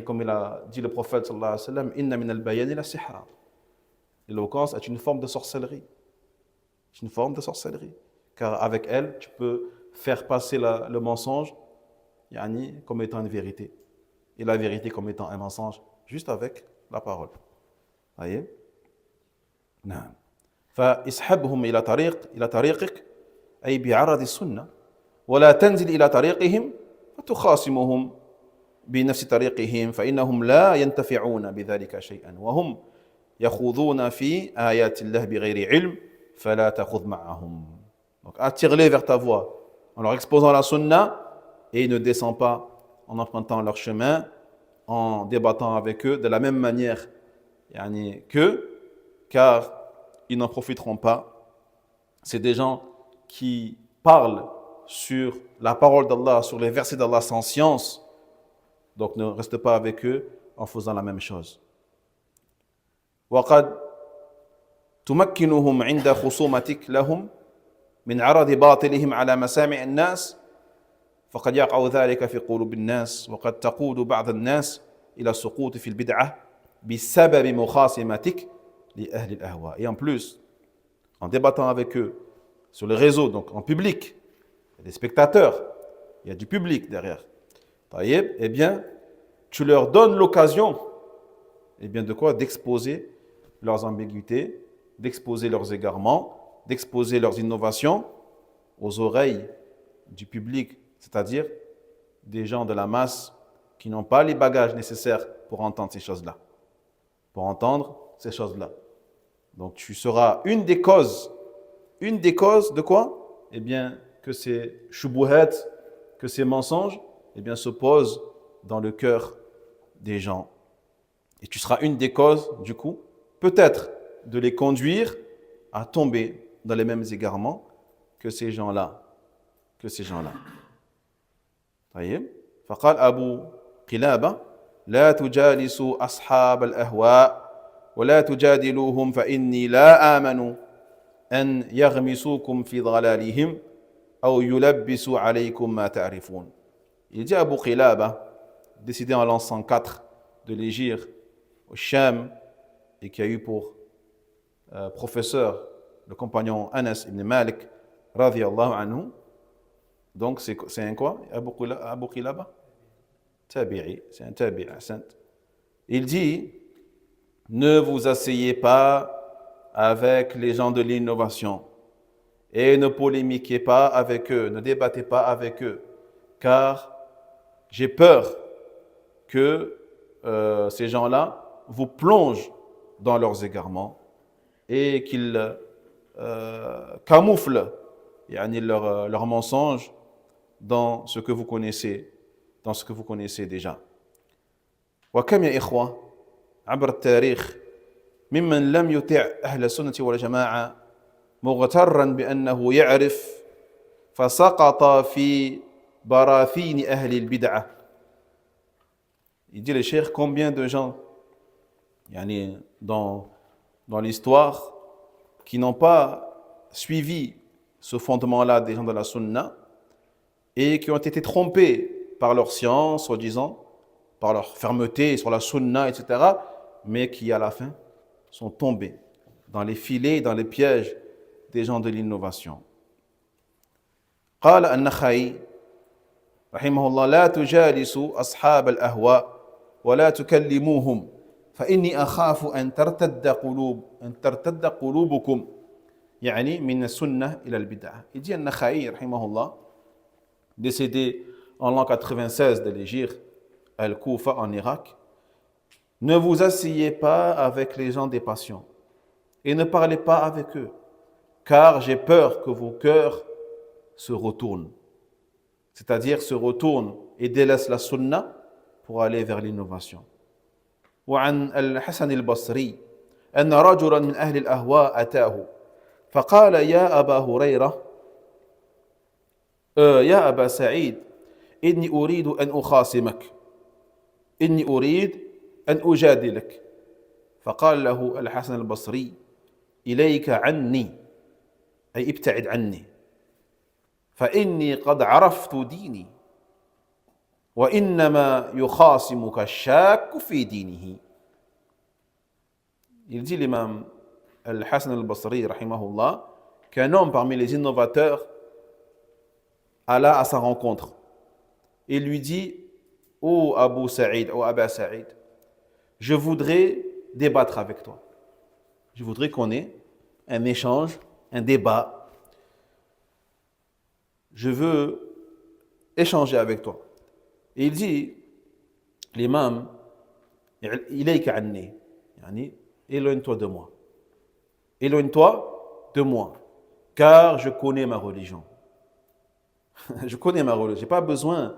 comme il a dit le prophète sallallahu alayhi wa sallam, inna min al-bayani la sihra. L'éloquence est une forme de sorcellerie. C'est une forme de sorcellerie. Car avec elle, tu peux faire passer le mensonge comme étant une vérité. Et la vérité comme étant un mensonge, juste avec la parole. Voyez? نعم. فاسحبهم إلى طريقك أي بعرض السنة ولا تنزل إلى طريقهم فتخاصمهم بنفس طريقهم فإنهم لا ينتفعون بذلك شيئا وهم يخوضون في آيات الله بغير علم فلا تخذ معهم. Donc attire-les vers ta voie en leur exposant la sunna et ne descends pas en empruntant leur chemin, en débattant avec eux de la même manière qu'eux, car ils n'en profiteront pas. C'est des gens qui parlent sur la parole d'Allah, sur les versets d'Allah sans science. Donc ne reste pas avec eux en faisant la même chose. وقد تمكنهم عند خصومتك لهم من عرض باطلهم على مسامع الناس فقد يقع ذلك في قلوب الناس وقد تقود بعض الناس إلى السقوط في البدعة بسبب مخاصمتك لأهل الأهواء. Et en plus, en débattant avec eux sur les réseaux, donc en public, il y a des spectateurs, il y a du public derrière. Eh bien, tu leur donnes l'occasion, de quoi? D'exposer leurs ambiguïtés, d'exposer leurs égarements, d'exposer leurs innovations aux oreilles du public, c'est-à-dire des gens de la masse qui n'ont pas les bagages nécessaires pour entendre ces choses-là. Donc tu seras une des causes une des causes de quoi? Eh bien, que ces shubuhat, que ces mensonges, eh bien, se posent dans le cœur des gens. Et tu seras une des causes, du coup, peut-être de les conduire à tomber dans les mêmes égarements que ces gens-là. طيب فقال أبو قلابة لا تجالسوا أصحاب الأهواء ولا تجادلوهم فإني لا آمن أن يغمسوكم في ضلالهم أو يلبسوا عليكم ما تعرفون. Il dit à Abu Qilaba, décédé en l'an 104 de l'Égypte au Sham et qui a eu pour professeur le compagnon Anas ibn Malik radiyallahu anhu. Donc c'est un quoi? Abu Qilaba? Tabi'i, c'est un tabi'i. Il dit, ne vous asseyez pas avec les gens de l'innovation et ne polémiquez pas avec eux, ne débattez pas avec eux, car j'ai peur que ces gens-là vous plongent dans leurs égarements et qu'ils camouflent leurs mensonges dans ce que vous connaissez déjà. وكم يا إخوة عبر التاريخ ممن لم يطع أهل السنة والجماعة مغترا بأنه يعرف فسقط في براثين أهل البدعة. Il dit le cheikh, combien de gens dans l'histoire qui n'ont pas suivi ce fondement-là des gens de la sunna et qui ont été trompés par leur science, soi-disant, par leur fermeté sur la sunna, etc., mais qui à la fin sont tombés dans les filets, dans les pièges des gens de l'innovation. قال النخعي رحمه الله لا تجالسوا أصحاب الأهواء ولا تكلموهم فإني أخاف أن ترتد قلوبكم يعني من السنة إلى البدعة. Il dit النخعي رحمه الله, décédé en l'an 96 de l'Égypte, Al-Koufa en Irak, ne vous asseyez pas avec les gens des passions et ne parlez pas avec eux, car j'ai peur que vos cœurs se retournent, c'est-à-dire se retournent et délaissent la sunna pour aller vers l'innovation. وعن الحسن البصري أن رجلا من أهل الأهواء أتاه فقال يا أبا هريرة يا أبا سعيد إني أريد أن أخاصمك إني أريد أن أجادلك فقال له الحسن البصري إليك عني أي ابتعد عني فإني قد عرفت ديني وإنما يخاصمك الشاك في دينه. Il dit l'imam Al-Hassan al-Basri rahimahullah qu'un homme parmi les innovateurs alla à sa rencontre et lui dit: Ô Abu Sa'id, ô Aba Sa'id, je voudrais débattre avec toi. Je voudrais qu'on ait un échange, un débat. Je veux échanger avec toi. Et il dit, l'imam, ilayka anni, éloigne-toi de moi. Éloigne-toi de moi, car je connais ma religion. Je connais ma religion. Je n'ai pas besoin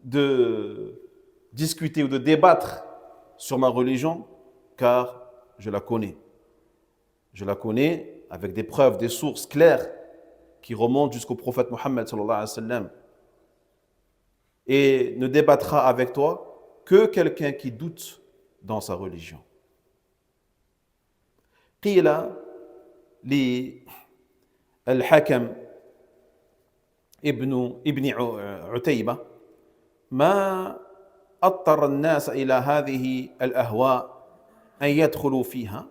de discuter ou de débattre sur ma religion, car je la connais. Je la connais avec des preuves, des sources claires qui remontent jusqu'au prophète Mohammed sallallahu alayhi wa sallam. Et ne débattra avec toi que quelqu'un qui doute dans sa religion. قيل للحكم ابن عتيبة ما أضطر الناس إلى هذه الأهواء أن يدخلوا فيها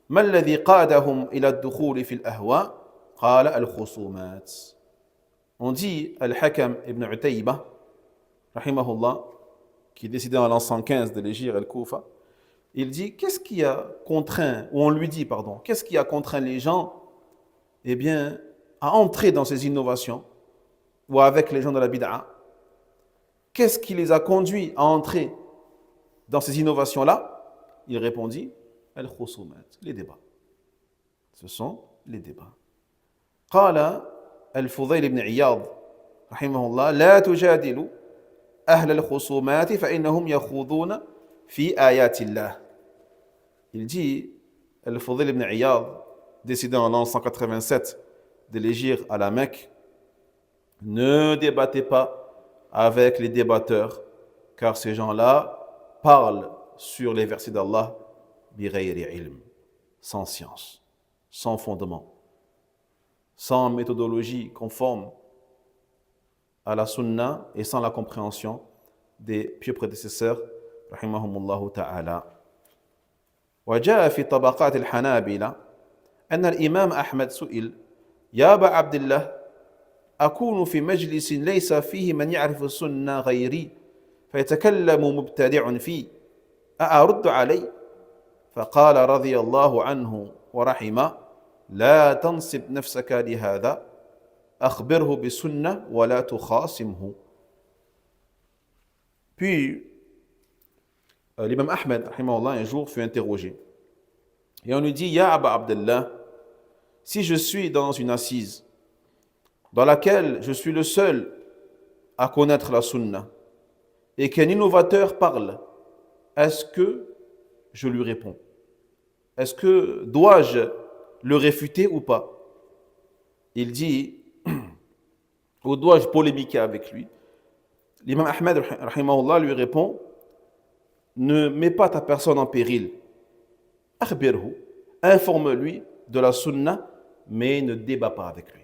ما الذي قادهم إلى الدخول في الأهواء قال الخصومات. On dit Al-Hakam ibn Utayba rahimahullah, qui est décédé en l'an 115 de l'Égypte Al-Koufa, il dit qu'est-ce qui a contraint, ou on lui dit pardon, qu'est-ce qui a contraint les gens à entrer dans ces innovations ou avec les gens de la bid'a? Qu'est-ce qui les a conduits à entrer dans ces innovations-là? Il répondit Al-Khusumat, les débats. Ce sont les débats. قال الفضيل بن عياض رحمه الله لا تجادلوا أهل الخصومات فإنهم يخوضون في آيات الله. Il dit, Al-Fudayl ibn Iyad, décidé en l'an 187 de l'égir à la Mecque, ne débattez pas avec les débatteurs, car ces gens-là parlent sur les versets d'Allah bighayri ilm, sans science, sans fondement, sans méthodologie conforme à la sunna et sans la compréhension des pieux prédécesseurs rahimahumullah ta'ala. وجاء في طبقات الحنابلة أن الإمام أحمد سئل يا أبا عبد الله أكون في مجلس ليس فيه من يعرف السنة غيري فيتكلم مبتدع فيه أأرد عليه؟ فقال رضي الله عنه ورحمه لا تنصب نفسك لهذا أخبره بالسنة ولا تخاصمه. Puis l'imam Ahmed un jour fut interrogé et on lui dit Ya Aba Abdallah, si je suis dans une assise dans laquelle je suis le seul à connaître la sunna et qu'un innovateur parle, est-ce que je lui réponds? Est-ce que dois-je le réfuter ou pas? Il dit ou dois-je polémiquer avec lui? L'imam Ahmed rahimahullah lui répond ne mets pas ta personne en péril. Akhbirhu, informe-lui de la sunna, mais ne débat pas avec lui.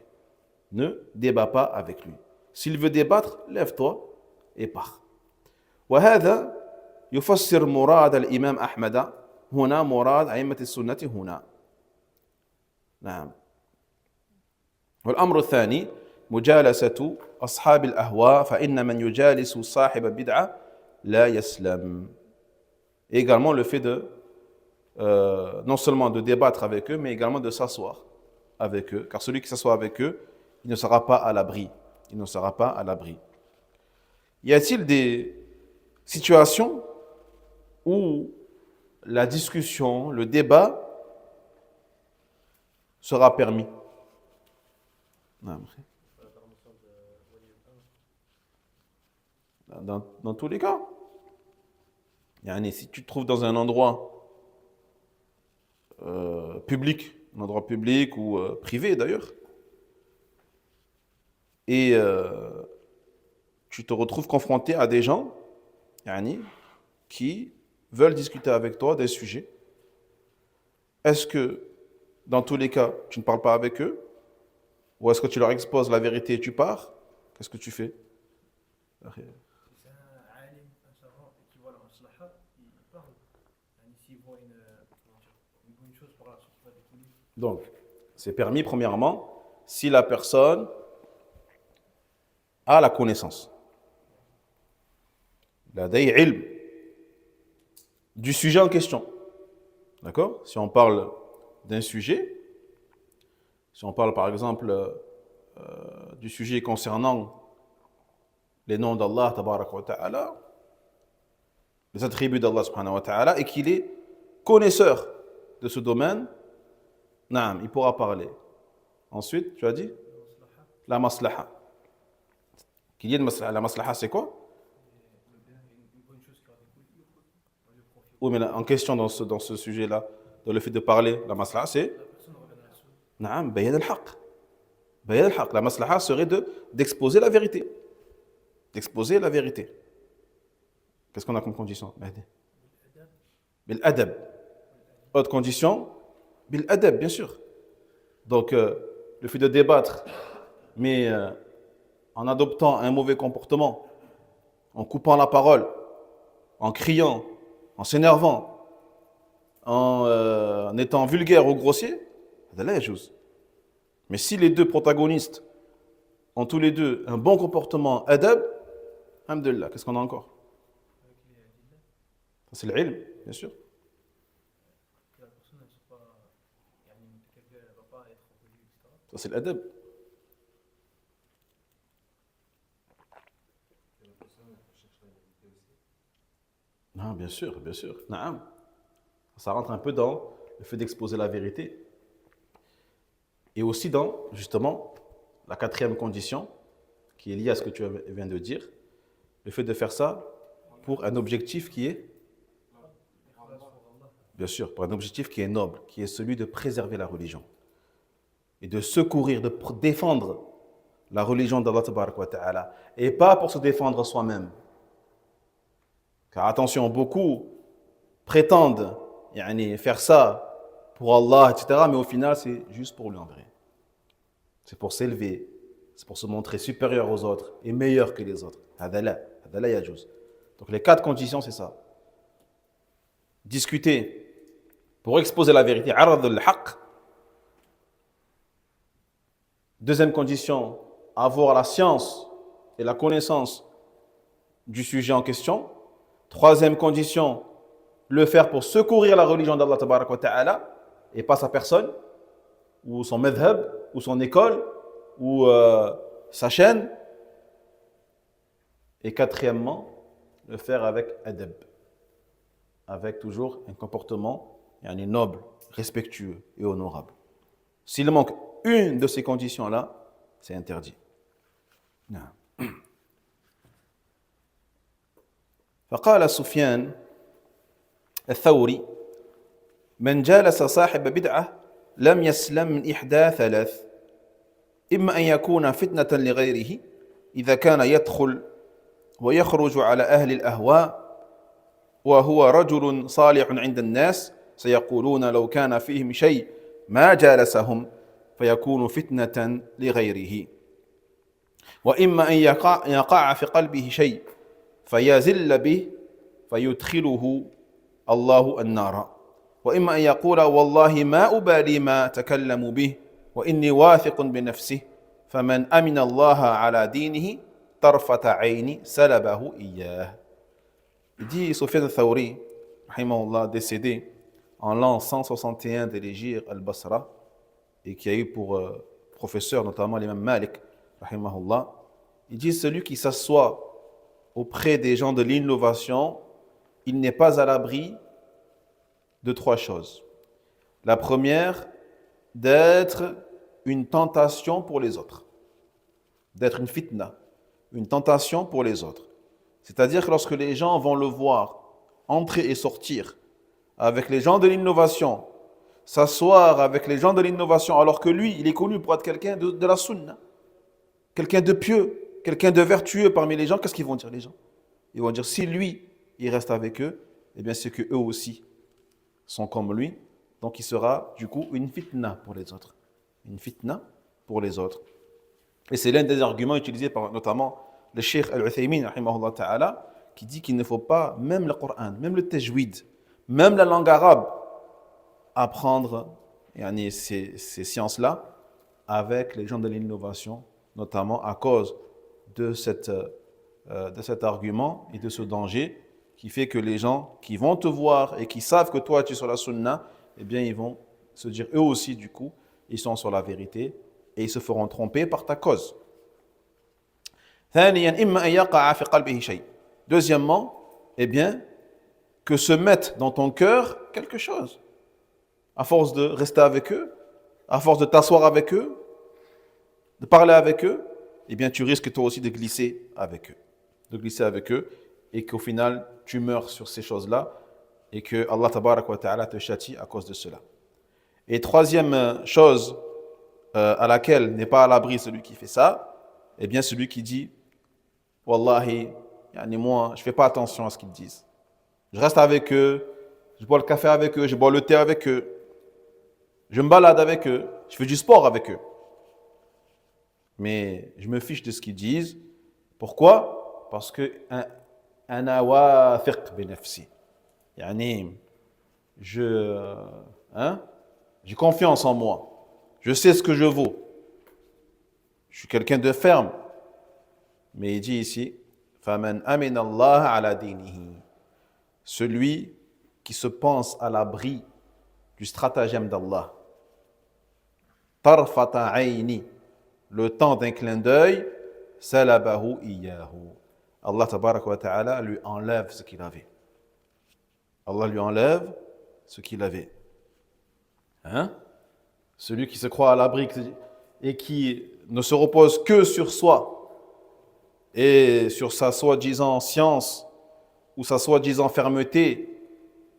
Ne débat pas avec lui. S'il veut débattre, lève-toi et pars. وهذا يفسر مراد الإمام أحمد هنا مراد أئمة السنة هنا. نعم. والأمر الثاني مجالسة أصحاب الأهواء فإن من يجالس صاحب بدعة لا يسلم. Et également le fait de non seulement de débattre avec eux, mais également de s'asseoir avec eux, car celui qui s'assoit avec eux, il ne sera pas à l'abri. Il ne sera pas à l'abri. Y a-t-il des situations où la discussion, le débat sera permis? Non. Dans tous les cas. Yani, si tu te trouves dans un endroit public, un endroit public ou privé d'ailleurs, et tu te retrouves confronté à des gens yani, qui veulent discuter avec toi des sujets, est-ce que dans tous les cas, tu ne parles pas avec eux? Ou est-ce que tu leur exposes la vérité et tu pars? Qu'est-ce que tu fais? Donc, c'est permis premièrement si la personne a la connaissance. Ladaï ilm du sujet en question. D'accord? Si on parle d'un sujet, si on parle par exemple du sujet concernant les noms d'Allah, tabaraka wa ta'ala, les attributs d'Allah subhanahu wa ta'ala, et qu'il est connaisseur de ce domaine, naam, il pourra parler. Ensuite, tu as dit la maslaha. Qu'il y ait une maslaha. La maslaha, c'est quoi? Oui, mais en question dans ce sujet-là, dans le fait de parler, la maslaha, c'est naam, bayan al-haq. Bayan al-haq. La maslaha serait d'exposer la vérité. D'exposer la vérité. Qu'est-ce qu'on a comme condition? Bil adab. Autre condition, bil adab, bien sûr. Donc, le fait de débattre, mais en adoptant un mauvais comportement, en coupant la parole, en criant, en s'énervant, en étant vulgaire ou grossier, mais si les deux protagonistes ont tous les deux un bon comportement adab, alhamdulillah, qu'est-ce qu'on a encore? C'est l'ilm, bien sûr. Ça, c'est l'adab. Non, bien sûr, bien sûr. Ça rentre un peu dans le fait d'exposer la vérité. Et aussi dans, justement, la quatrième condition, qui est liée à ce que tu viens de dire, le fait de faire ça pour un objectif qui est, bien sûr, pour un objectif qui est noble, qui est celui de préserver la religion. Et de secourir, de défendre la religion d'Allah Tabaraka wa Ta'ala. Et pas pour se défendre soi-même. Car attention, beaucoup prétendent faire ça pour Allah, etc. Mais au final, c'est juste pour lui en vrai. C'est pour s'élever, c'est pour se montrer supérieur aux autres et meilleur que les autres. Hadala yajouz. Donc les 4 conditions, c'est ça. Discuter pour exposer la vérité. Arad al-haq. Deuxième condition, avoir la science et la connaissance du sujet en question. Troisième condition, le faire pour secourir la religion d'Allah Tabaraka wa Ta'ala et pas sa personne, ou son madhab, ou son école, ou sa chaîne. Et quatrièmement, le faire avec adab, avec toujours un comportement noble, respectueux et honorable. S'il manque une de ces conditions-là, c'est interdit. فقال سفيان الثوري من جالس صاحب بدعة لم يسلم من إحدى ثلاث إما أن يكون فتنة لغيره إذا كان يدخل ويخرج على أهل الأهواء وهو رجل صالح عند الناس سيقولون لو كان فيهم شيء ما جالسهم فيكون فتنة لغيره وإما أن يقع في قلبه شيء فيزل به فيدخله الله النار وإما أن يقول والله ما أبالي ما تكلموا به وإني واثق بنفسه فمن أمن الله على دينه طرفة عين سلبه إياه. Il dit Sufyan al-Thawri, rahimahullah, décédé en l'an 161 de l'Hégire al-Basra et qui a eu pour professeur notamment l'imam Malik, rahimahullah. Il dit celui qui s'assoit auprès des gens de l'innovation, il n'est pas à l'abri de 3 choses. La première, d'être une tentation pour les autres. D'être une fitna, une tentation pour les autres. C'est-à-dire que lorsque les gens vont le voir entrer et sortir avec les gens de l'innovation, s'asseoir avec les gens de l'innovation, alors que lui, il est connu pour être quelqu'un de la sunna, quelqu'un de pieux, quelqu'un de vertueux parmi les gens, qu'est-ce qu'ils vont dire les gens? Ils vont dire, si lui, il reste avec eux, eh bien c'est qu'eux aussi sont comme lui, donc il sera du coup une fitna pour les autres. Une fitna pour les autres. Et c'est l'un des arguments utilisés par notamment le Cheikh Al-Uthaymin, rahimahullah ta'ala, qui dit qu'il ne faut pas, même le Coran, même le tajwid, même la langue arabe, apprendre ces sciences-là avec les gens de l'innovation, notamment à cause de cet argument et de ce danger qui fait que les gens qui vont te voir et qui savent que toi tu es sur la sunna, eh bien ils vont se dire eux aussi du coup, ils sont sur la vérité et ils se feront tromper par ta cause. Deuxièmement, eh bien, que se mette dans ton cœur quelque chose. À force de rester avec eux, à force de t'asseoir avec eux, de parler avec eux, eh bien, tu risques toi aussi de glisser avec eux. De glisser avec eux et qu'au final, tu meurs sur ces choses-là et que Allah tabarak wa ta'ala te châtie à cause de cela. Et troisième chose à laquelle n'est pas à l'abri celui qui fait ça, eh bien, celui qui dit Wallahi, moi, je ne fais pas attention à ce qu'ils disent. Je reste avec eux, je bois le café avec eux, je bois le thé avec eux, je me balade avec eux, je fais du sport avec eux. Mais je me fiche de ce qu'ils disent. Pourquoi? Parce que ana wathiq bi nafsi. J'ai confiance en moi. Je sais ce que je vaux. Je suis quelqu'un de ferme. Mais il dit ici, faman amina Allah ala dinihi. Celui qui se pense à l'abri du stratagème d'Allah. Tarfata ayni. Le temps d'un clin d'œil, salabahu iyyahu. Allah tabaraka wa ta'ala lui enlève ce qu'il avait. Allah lui enlève ce qu'il avait. Celui qui se croit à l'abri et qui ne se repose que sur soi et sur sa soi-disant science ou sa soi-disant fermeté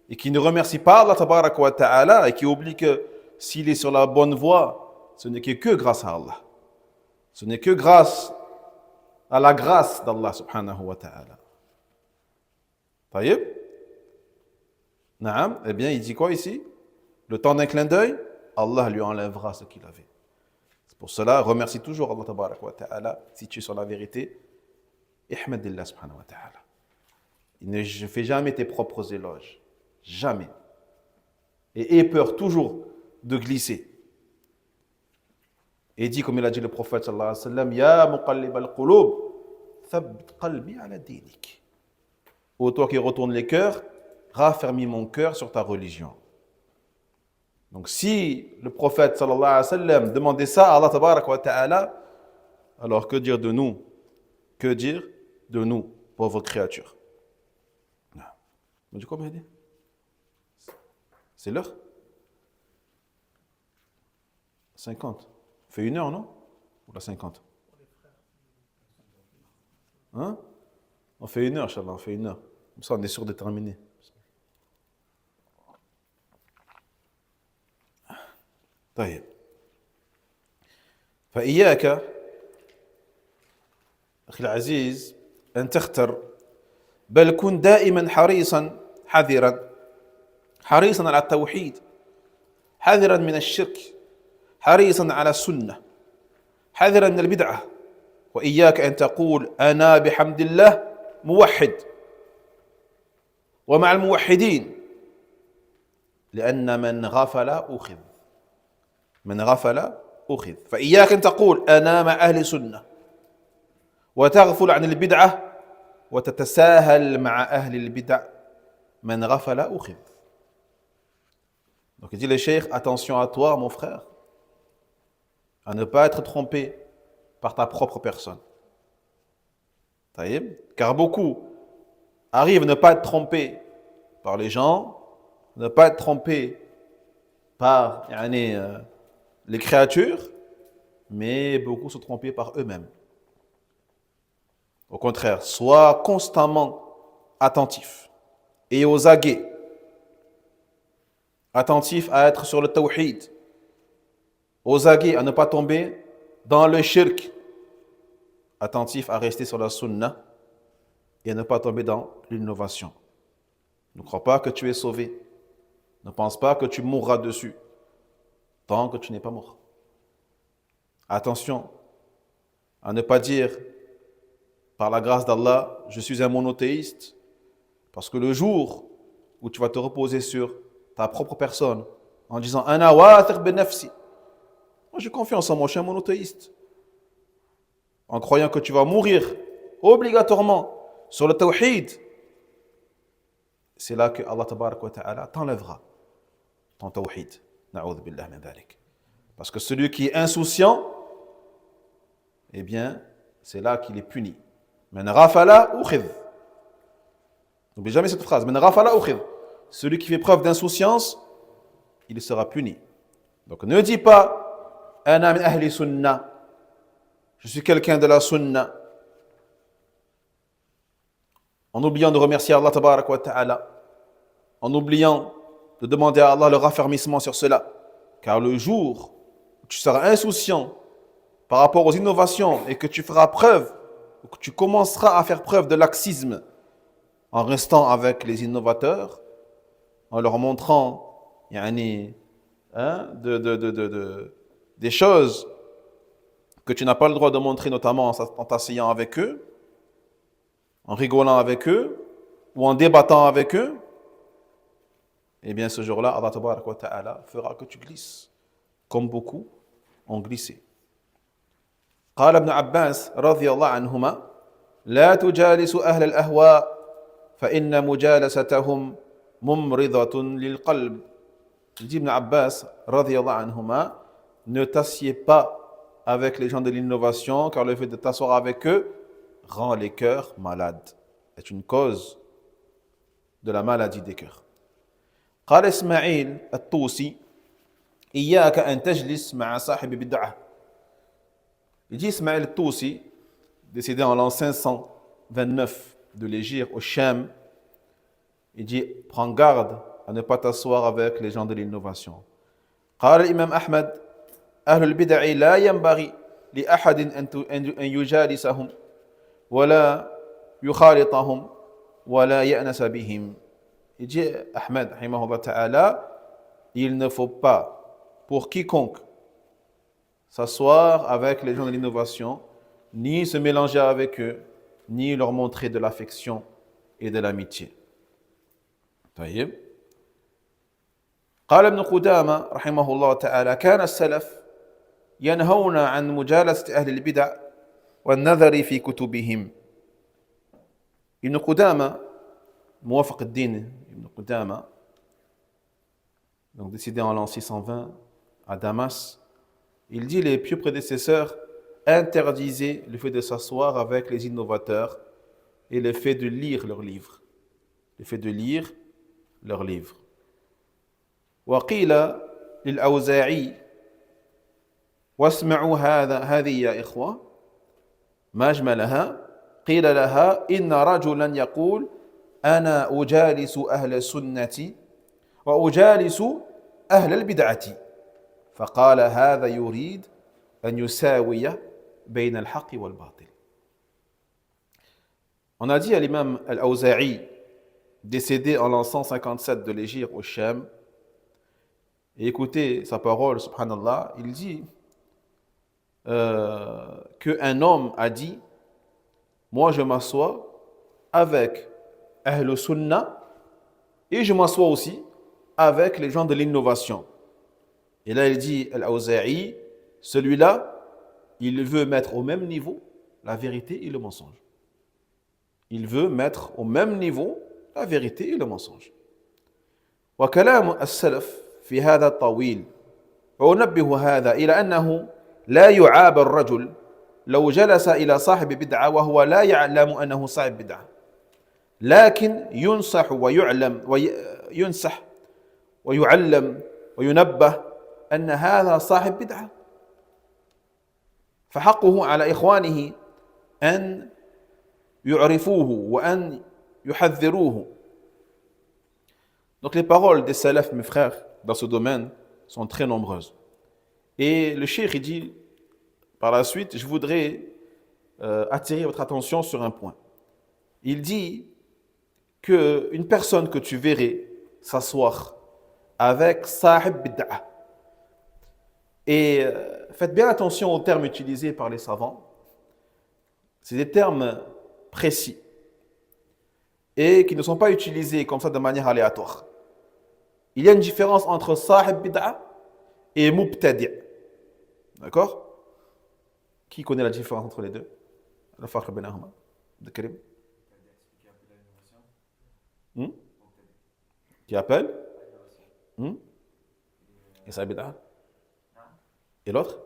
et qui ne remercie pas Allah tabaraka wa ta'ala et qui oublie que s'il est sur la bonne voie, ce n'est que grâce à Allah. Ce n'est que grâce à la grâce d'Allah subhanahu wa ta'ala. Taïb? Naam, eh bien, il dit quoi ici? Le temps d'un clin d'œil, Allah lui enlèvera ce qu'il avait. C'est pour cela, remercie toujours Allah tabaraka wa ta'ala si tu es sur la vérité. Ihmadillah subhanahu wa ta'ala. Il ne fait jamais tes propres éloges. Jamais. Et aie peur toujours de glisser. Et dit, comme il a dit le prophète sallallahu alayhi wa sallam, Ya muqallib al-qulub, thabbit qalbi ala dinik. Ô toi qui retourne les cœurs, raffermis mon cœur sur ta religion. Donc si le prophète sallallahu alayhi wa sallam demandait ça à Allah tabarak wa ta'ala, alors que dire de nous? Que dire de nous, pauvres créatures? On dit quoi, Mahdi? C'est l'heure? 50. On fait 1 heure, non? Ou la 50? Hein? On fait 1 heure, Inch'Allah, on fait 1 heure. Comme ça, on est sûr de terminer. طيب. فإياك أخي العزيز أن تختر بل كن دائما حريصا حذرا حريصا على التوحيد حذرا من الشرك حريصا على السنة حذرا من البدعة وإياك أن تقول أنا بحمد الله موحد ومع الموحدين لأن من غفل أخذ من غفل أخذ فإياك أن تقول أنا مع أهل سنة وتغفل عن البدعة وتتساهل مع أهل البدع من غفل أخذ. Donc il dit le cheikh, attention à toi mon frère, à ne pas être trompé par ta propre personne. Car beaucoup arrivent à ne pas être trompés par les gens, ne pas être trompés par les créatures, mais beaucoup sont trompés par eux-mêmes. Au contraire, sois constamment attentif et aux aguets. Attentif à être sur le tawhid, aux aguets à ne pas tomber dans le shirk, attentif à rester sur la sunnah et à ne pas tomber dans l'innovation. Ne crois pas que tu es sauvé, ne pense pas que tu mourras dessus tant que tu n'es pas mort. Attention à ne pas dire par la grâce d'Allah, je suis un monothéiste, parce que le jour où tu vas te reposer sur ta propre personne en disant Ana wathiq bi nafsi, moi j'ai confiance en moi, je suis un monothéiste, en croyant que tu vas mourir obligatoirement sur le tawhid, c'est là que Allah tabarak wa ta'ala t'enlèvera ton tawhid. Na'udhu billah min dhalik. Parce que celui qui est insouciant, eh bien, c'est là qu'il est puni. Man ghafala ukhidh. N'oublie jamais cette phrase. Man ghafala ukhidh. Celui qui fait preuve d'insouciance, il sera puni. Donc ne dis pas ana min ahli sunnah. Je suis quelqu'un de la sunnah. En oubliant de remercier Allah tabarak wa ta'ala, en oubliant de demander à Allah le raffermissement sur cela. Car le jour où tu seras insouciant par rapport aux innovations et que tu feras preuve, ou que tu commenceras à faire preuve de laxisme en restant avec les innovateurs, en leur montrant des choses que tu n'as pas le droit de montrer, notamment en t'asseyant avec eux, en rigolant avec eux, ou en débattant avec eux, eh bien ce jour-là, Allah tabaraka wa ta'ala fera que tu glisses, comme beaucoup ont glissé. قال ابن عباس رضي الله عنهما لا تجالس أهل الأهواء فإن مجالستهم ممرضة للقلب. Il dit Ibn Abbas رضي الله عنهما, ne t'assieds pas avec les gens de l'innovation, car le fait de t'asseoir avec eux rend les cœurs malades, est une cause de la maladie des cœurs. قال إسماعيل الطوسي إياك أن تجلس مع صاحب بدعة. Il dit Ismaël Toussi, décédé en l'an 529 de l'Égypte au Cham, il dit prends garde à ne pas t'asseoir avec les gens de l'innovation. قال الإمام أحمد أهل البدع لا ينبغي لأحد أن يجالسهم ولا يخالطهم ولا يأنس بهم. Il dit Ahmed rahimahullah ta'ala, il ne faut pas pour quiconque s'asseoir avec les gens de l'innovation, ni se mélanger avec eux, ni leur montrer de l'affection et de l'amitié. طيب. قال ابن قدامة رحمه الله تعالى كان السلف ينهون عن مجالسة أهل البدع والنظر في كتبهم. ابن قدامة موافق الدين ابن قدامة, donc décédé en l'an 620 à Damas, il dit les pieux prédécesseurs interdisaient le fait de s'asseoir avec les innovateurs et le fait de lire leurs livres. Le fait de lire leurs livres. وقيل للأوزاعي واسمعوا هذه يا إخوة ما أجملها قيل لها إن رجلا يقول أنا أجالس أهل السنة وأجالس أهل البدعة فقال هذا يريد أن يساوي بين الحق والباطل. On a dit à l'imam Al-Awza'i, décédé en l'an 157 de l'Égypte au Cham, et écoutez sa parole, subhanallah, il dit qu'un homme a dit moi je m'assois avec Ahl Sunnah et je m'assois aussi avec les gens de l'innovation. Et là il dit Al-Awza'i, celui-là il veut mettre au même niveau la vérité et le mensonge. Il veut mettre au même niveau la vérité et le mensonge. وكلام السلف في هذا الطويل وأنبه هذا إلى أنه لا يعاب الرجل لو جلس إلى صاحب بدعة وهو لا يعلم أنه صاحب بدعة لكن ينصح ويعلم وينبه أن هذا صاحب بدعة فحقه على إخوانه أن يعرفوه وأن يحذروه. Donc les paroles des salafs, mes frères, dans ce domaine sont très nombreuses. Et le cheikh il dit par la suite, je voudrais attirer votre attention sur un point. Il dit qu'une personne que tu verrais s'asseoir avec sahib bid'a, et faites bien attention aux termes utilisés par les savants, c'est des termes précis et qui ne sont pas utilisés comme ça de manière aléatoire. Il y a une différence entre sahib bid'a et mubtadi'. D'accord? Qui connaît la différence entre les deux? Le farq bainahuma de Karim. Qui appelle? Et sahib bid'a? Et l'autre?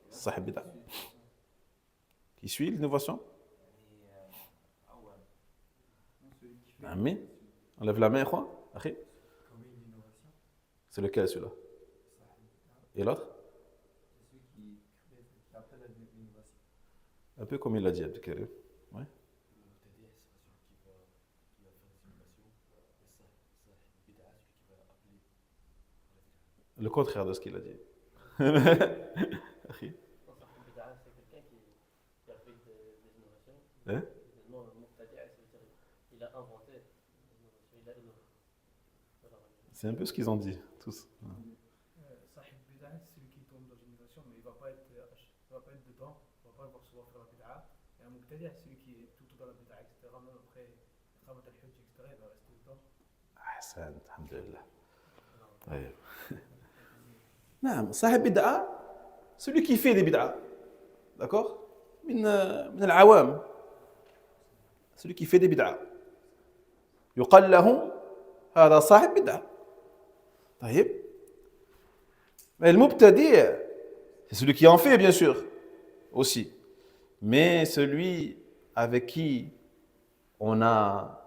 Sahib bid'a. Qui suit l'innovation? Ami, on lève la main, quoi? C'est lequel celui-là? Et l'autre? Un peu comme il l'a dit, Abdelkarim. Ouais. Le contraire de ce qu'il a dit. C'est quelqu'un qui a fait des innovations. Hein? Il a inventé l'innovation, il a innové. C'est un peu ce qu'ils ont dit, tous. Sahib bid'a, c'est celui qui tombe dans une innovation, mais il ne va pas être dedans, il ne va pas pouvoir faire la bid'a. Et un muqtadi', c'est celui qui est tout dans la bid'a, etc. Même après, Khamat al-Hujj, etc., il va rester dedans. Ahsan, alhamdulillah. Ouais. Non, sahib bid'a, celui qui fait des bid'a. D'accord? Min al-awam. Celui qui fait des bid'a. يقال له هذا صاحب بدعة. طيب. Mais le mubtadi', c'est celui qui en fait, bien sûr, aussi. Mais celui avec qui on a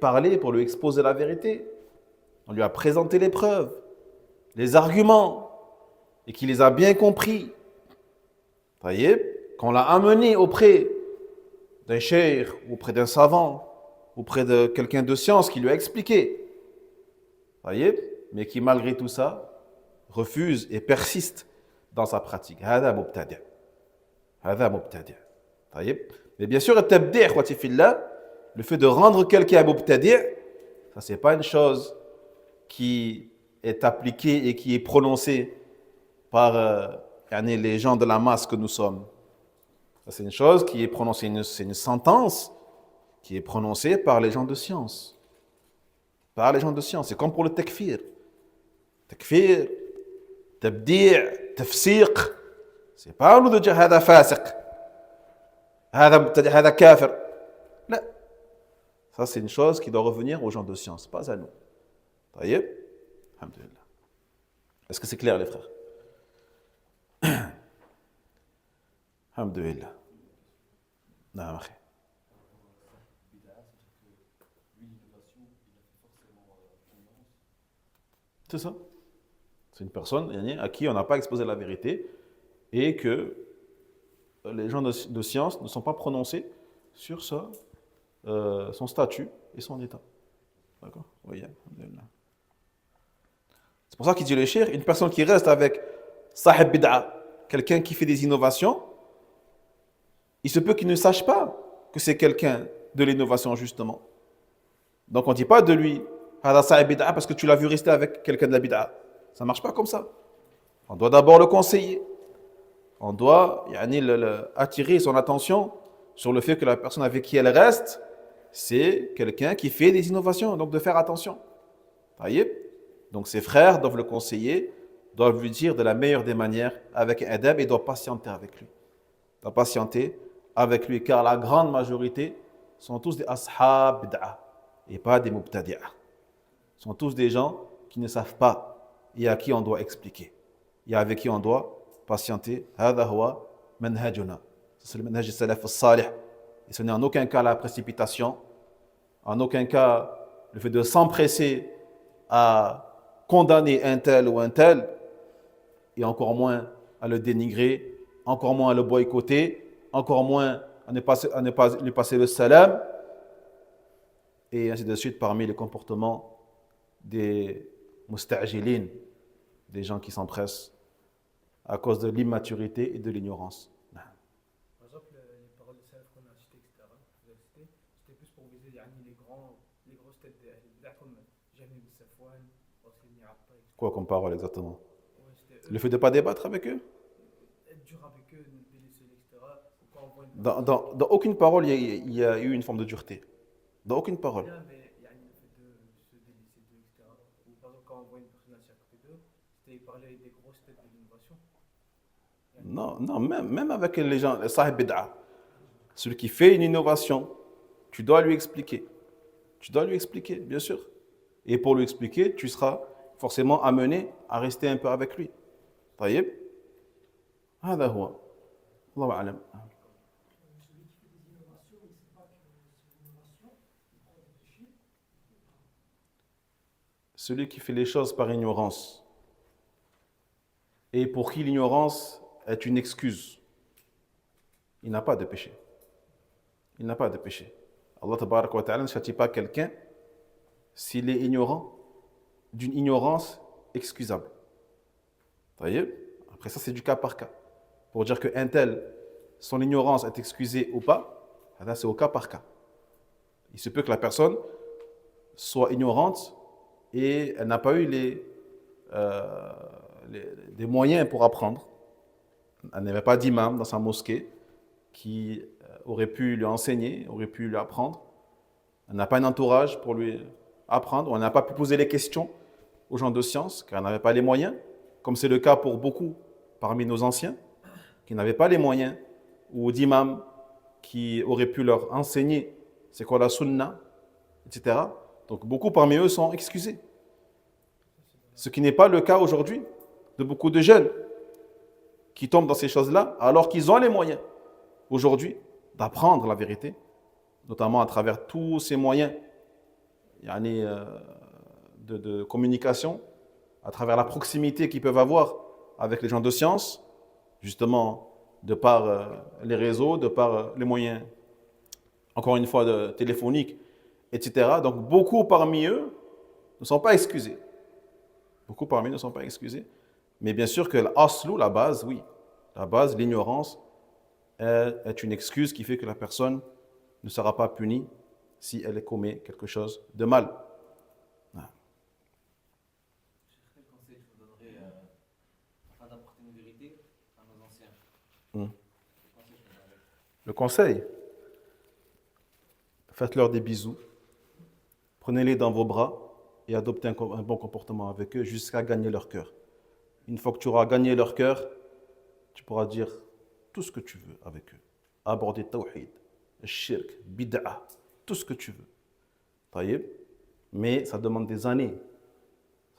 parlé pour lui exposer la vérité, on lui a présenté les preuves, les arguments, et qu'il les a bien compris, qu'on l'a amené auprès d'un cheikh, auprès d'un savant, auprès de quelqu'un de science qui lui a expliqué, mais qui malgré tout ça refuse et persiste dans sa pratique. هذا مبتدع. هذا مبتدع. Mais bien sûr, le fait de rendre quelqu'un mubtadi', ça c'est pas une chose qui est appliquée et qui est prononcée par les gens de la masse que nous sommes. Ça, c'est une chose qui est prononcée, c'est une sentence qui est prononcée par les gens de science. Par les gens de science. C'est comme pour le takfir. Takfir, tabdi', tafsiq. C'est pas à nous de dire hada fasiq, hada kafir. Non. Ça, c'est une chose qui doit revenir aux gens de science, pas à nous. Taïeb? Alhamdulillah. Est-ce que c'est clair, les frères? Alhamdulillah. Non, akhi. C'est ça. C'est une personne à qui on n'a pas exposé la vérité et que les gens de science ne sont pas prononcés sur ça, son statut et son état. D'accord? Oui, alhamdulillah. C'est pour ça qu'il dit le cheikh, une personne qui reste avec sahib bid'a, quelqu'un qui fait des innovations, il se peut qu'il ne sache pas que c'est quelqu'un de l'innovation, justement. Donc on ne dit pas de lui, hada sahib bid'a, parce que tu l'as vu rester avec quelqu'un de la bid'a. Ça ne marche pas comme ça. On doit d'abord le conseiller. On doit attirer son attention sur le fait que la personne avec qui elle reste, c'est quelqu'un qui fait des innovations, donc de faire attention. Donc ses frères doivent le conseiller, doivent lui dire de la meilleure des manières, avec un adab, et doivent patienter avec lui. Doivent patienter avec lui, car la grande majorité sont tous des ashab bid'a et pas des mubtadi'a. Sont tous des gens qui ne savent pas et à qui on doit expliquer et avec qui on doit patienter. هذا هو منهجنا. C'est le manhaj salaf al-salih. Et ce n'est en aucun cas la précipitation, en aucun cas le fait de s'empresser à condamner un tel ou un tel, et encore moins à le dénigrer, encore moins à le boycotter, encore moins à ne pas lui passer le salam, et ainsi de suite parmi les comportements des musta'jilin, des gens qui s'empressent à cause de l'immaturité et de l'ignorance. Par exemple, les paroles de salaf qu'on a citées, etc., c'était plus pour viser les grosses têtes des bid'a comme Jahm ibn Safwan, Osman ibn Affan. Quoi comme parole exactement? Ouais, Le fait de ne pas débattre avec eux? Être dur avec eux, les laisser, etc. Quand on voit une Dans aucune parole il y a eu une forme de dureté. Dans aucune parole. bien, mais le fait de se délaisser d'eux, etc. Ou par exemple, quand on voit une personne assise à côté d'eux, c'était parler des grosses têtes de l'innovation. Non, même avec les gens, les sahib bid'a, celui qui fait une innovation, tu dois lui expliquer. Tu dois lui expliquer, bien sûr. Et pour lui expliquer, tu seras forcément amené à rester un peu avec lui. طيب هذا هو الله أعلم. Celui qui fait les choses par ignorance et pour qui l'ignorance est une excuse, il n'a pas de péché. Il n'a pas de péché. Allah tabaraka wa ta'ala ne châtie pas quelqu'un s'il est ignorant d'une ignorance excusable. Après ça, c'est du cas par cas. Pour dire qu'un tel, son ignorance est excusée ou pas, c'est au cas par cas. Il se peut que la personne soit ignorante et elle n'a pas eu les moyens pour apprendre. Elle n'avait pas d'imam dans sa mosquée qui aurait pu lui enseigner, aurait pu lui apprendre. Elle n'a pas un entourage pour lui apprendre. On n'a pas pu poser les questions aux gens de science car elle n'avait pas les moyens, comme c'est le cas pour beaucoup parmi nos anciens qui n'avaient pas les moyens, ou d'imams qui auraient pu leur enseigner c'est quoi la sunna, etc. Donc beaucoup parmi eux sont excusés. Ce qui n'est pas le cas aujourd'hui de beaucoup de jeunes qui tombent dans ces choses-là alors qu'ils ont les moyens aujourd'hui d'apprendre la vérité, notamment à travers tous ces moyens de communication, à travers la proximité qu'ils peuvent avoir avec les gens de science, justement, de par les réseaux, de par les moyens, encore une fois, téléphoniques, etc. Donc, beaucoup parmi eux ne sont pas excusés. Beaucoup parmi eux ne sont pas excusés. Mais bien sûr que l'aslu, la base, oui. La base, l'ignorance, est une excuse qui fait que la personne ne sera pas punie si elle commet quelque chose de mal. Quel conseil tu me donnerais afin d'apporter une vérité à nos anciens? Hmm. Quel conseil tu me donnerais? Le conseil, faites-leur des bisous, prenez-les dans vos bras et adoptez un bon comportement avec eux jusqu'à gagner leur cœur. Une fois que tu auras gagné leur cœur, tu pourras dire tout ce que tu veux avec eux. Aborder tawhid, shirk, bid'a, tout ce que tu veux. Taïb. Mais ça demande des années.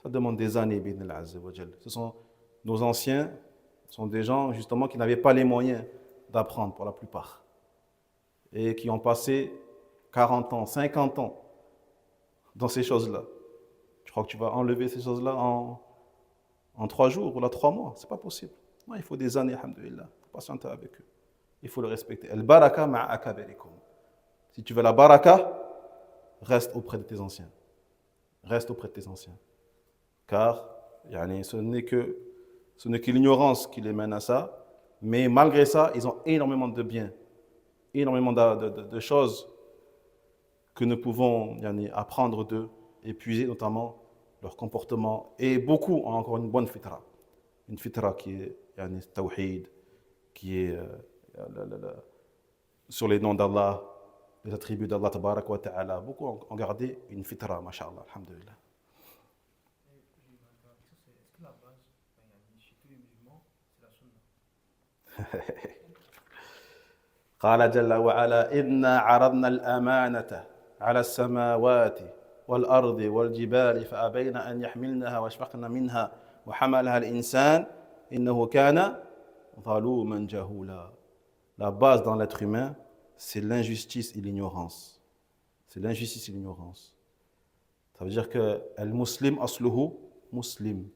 Ça demande des années, bi'idhnillah azza wa jal. Ce sont nos anciens, ce sont des gens justement qui n'avaient pas les moyens d'apprendre pour la plupart. Et qui ont passé 40 ans, 50 ans dans ces choses-là. Tu crois que tu vas enlever ces choses-là en 3 jours ou là 3 mois? C'est pas possible. Non, il faut des années, alhamdoulilah. Il faut patienter avec eux. Il faut le respecter. Al-baraka ma'a akabirikum. Si tu veux la baraka, reste auprès de tes anciens. Reste auprès de tes anciens. Car ce n'est que l'ignorance qui les mène à ça. Mais malgré ça, ils ont énormément de biens, énormément de choses que nous pouvons apprendre d'eux, épuiser notamment leur comportement. Et beaucoup ont encore une bonne fitra. Une fitra qui est tawhid, qui est sur les noms d'Allah, les attributs d'Allah tabarak wa ta'ala. Beaucoup ont gardé une fitra, masha'Allah, alhamdulillah. J'ai une question, c'est est-ce que la base, chez tous les musulmans, c'est la sunna? قال جل وعلا إنا عرضنا الأمانة على السماوات والأرض والجبال فأبين أن يحملنها واشفقن منها وحملها الإنسان إنه كان ظلوما جهولا. La base dans l'être humain, c'est l'injustice et l'ignorance. C'est l'injustice et l'ignorance. Ça veut dire que al-muslim asluhu muslim.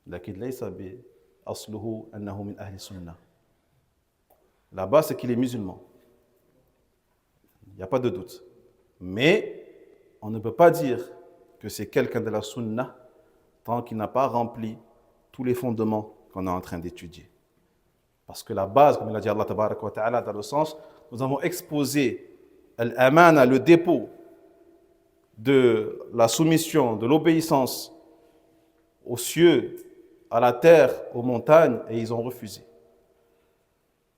لكن ليس بأصله أنه من أهل السنة. La base, c'est qu'il est musulman. Il n'y a pas de doute. Mais on ne peut pas dire que c'est quelqu'un de la sunna tant qu'il n'a pas rempli tous les fondements qu'on est en train d'étudier. Parce que la base, comme il a dit Allah tabarak wa ta'ala, dans le sens, nous avons exposé al-amana, le dépôt de la soumission, de l'obéissance aux cieux, à la terre, aux montagnes, et ils ont refusé.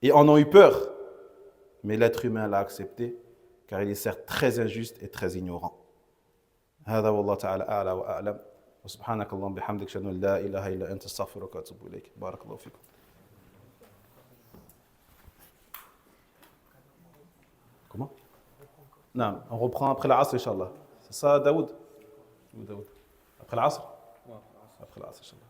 Et en ont eu peur, mais l'être humain l'a accepté, car il est certes très injuste et très ignorant. هذا والله تعالى أعلى وأعلم وسبحانك اللهم بحمدك أشهد أن لا إله إلا أنت أستغفرك وأتوب إليك بارك الله فيكم. Comment? Non, on reprend après l'Asr, Inch'Allah. C'est ça, Daoud? Après l'Asr? Après l'Asr, Inch'Allah.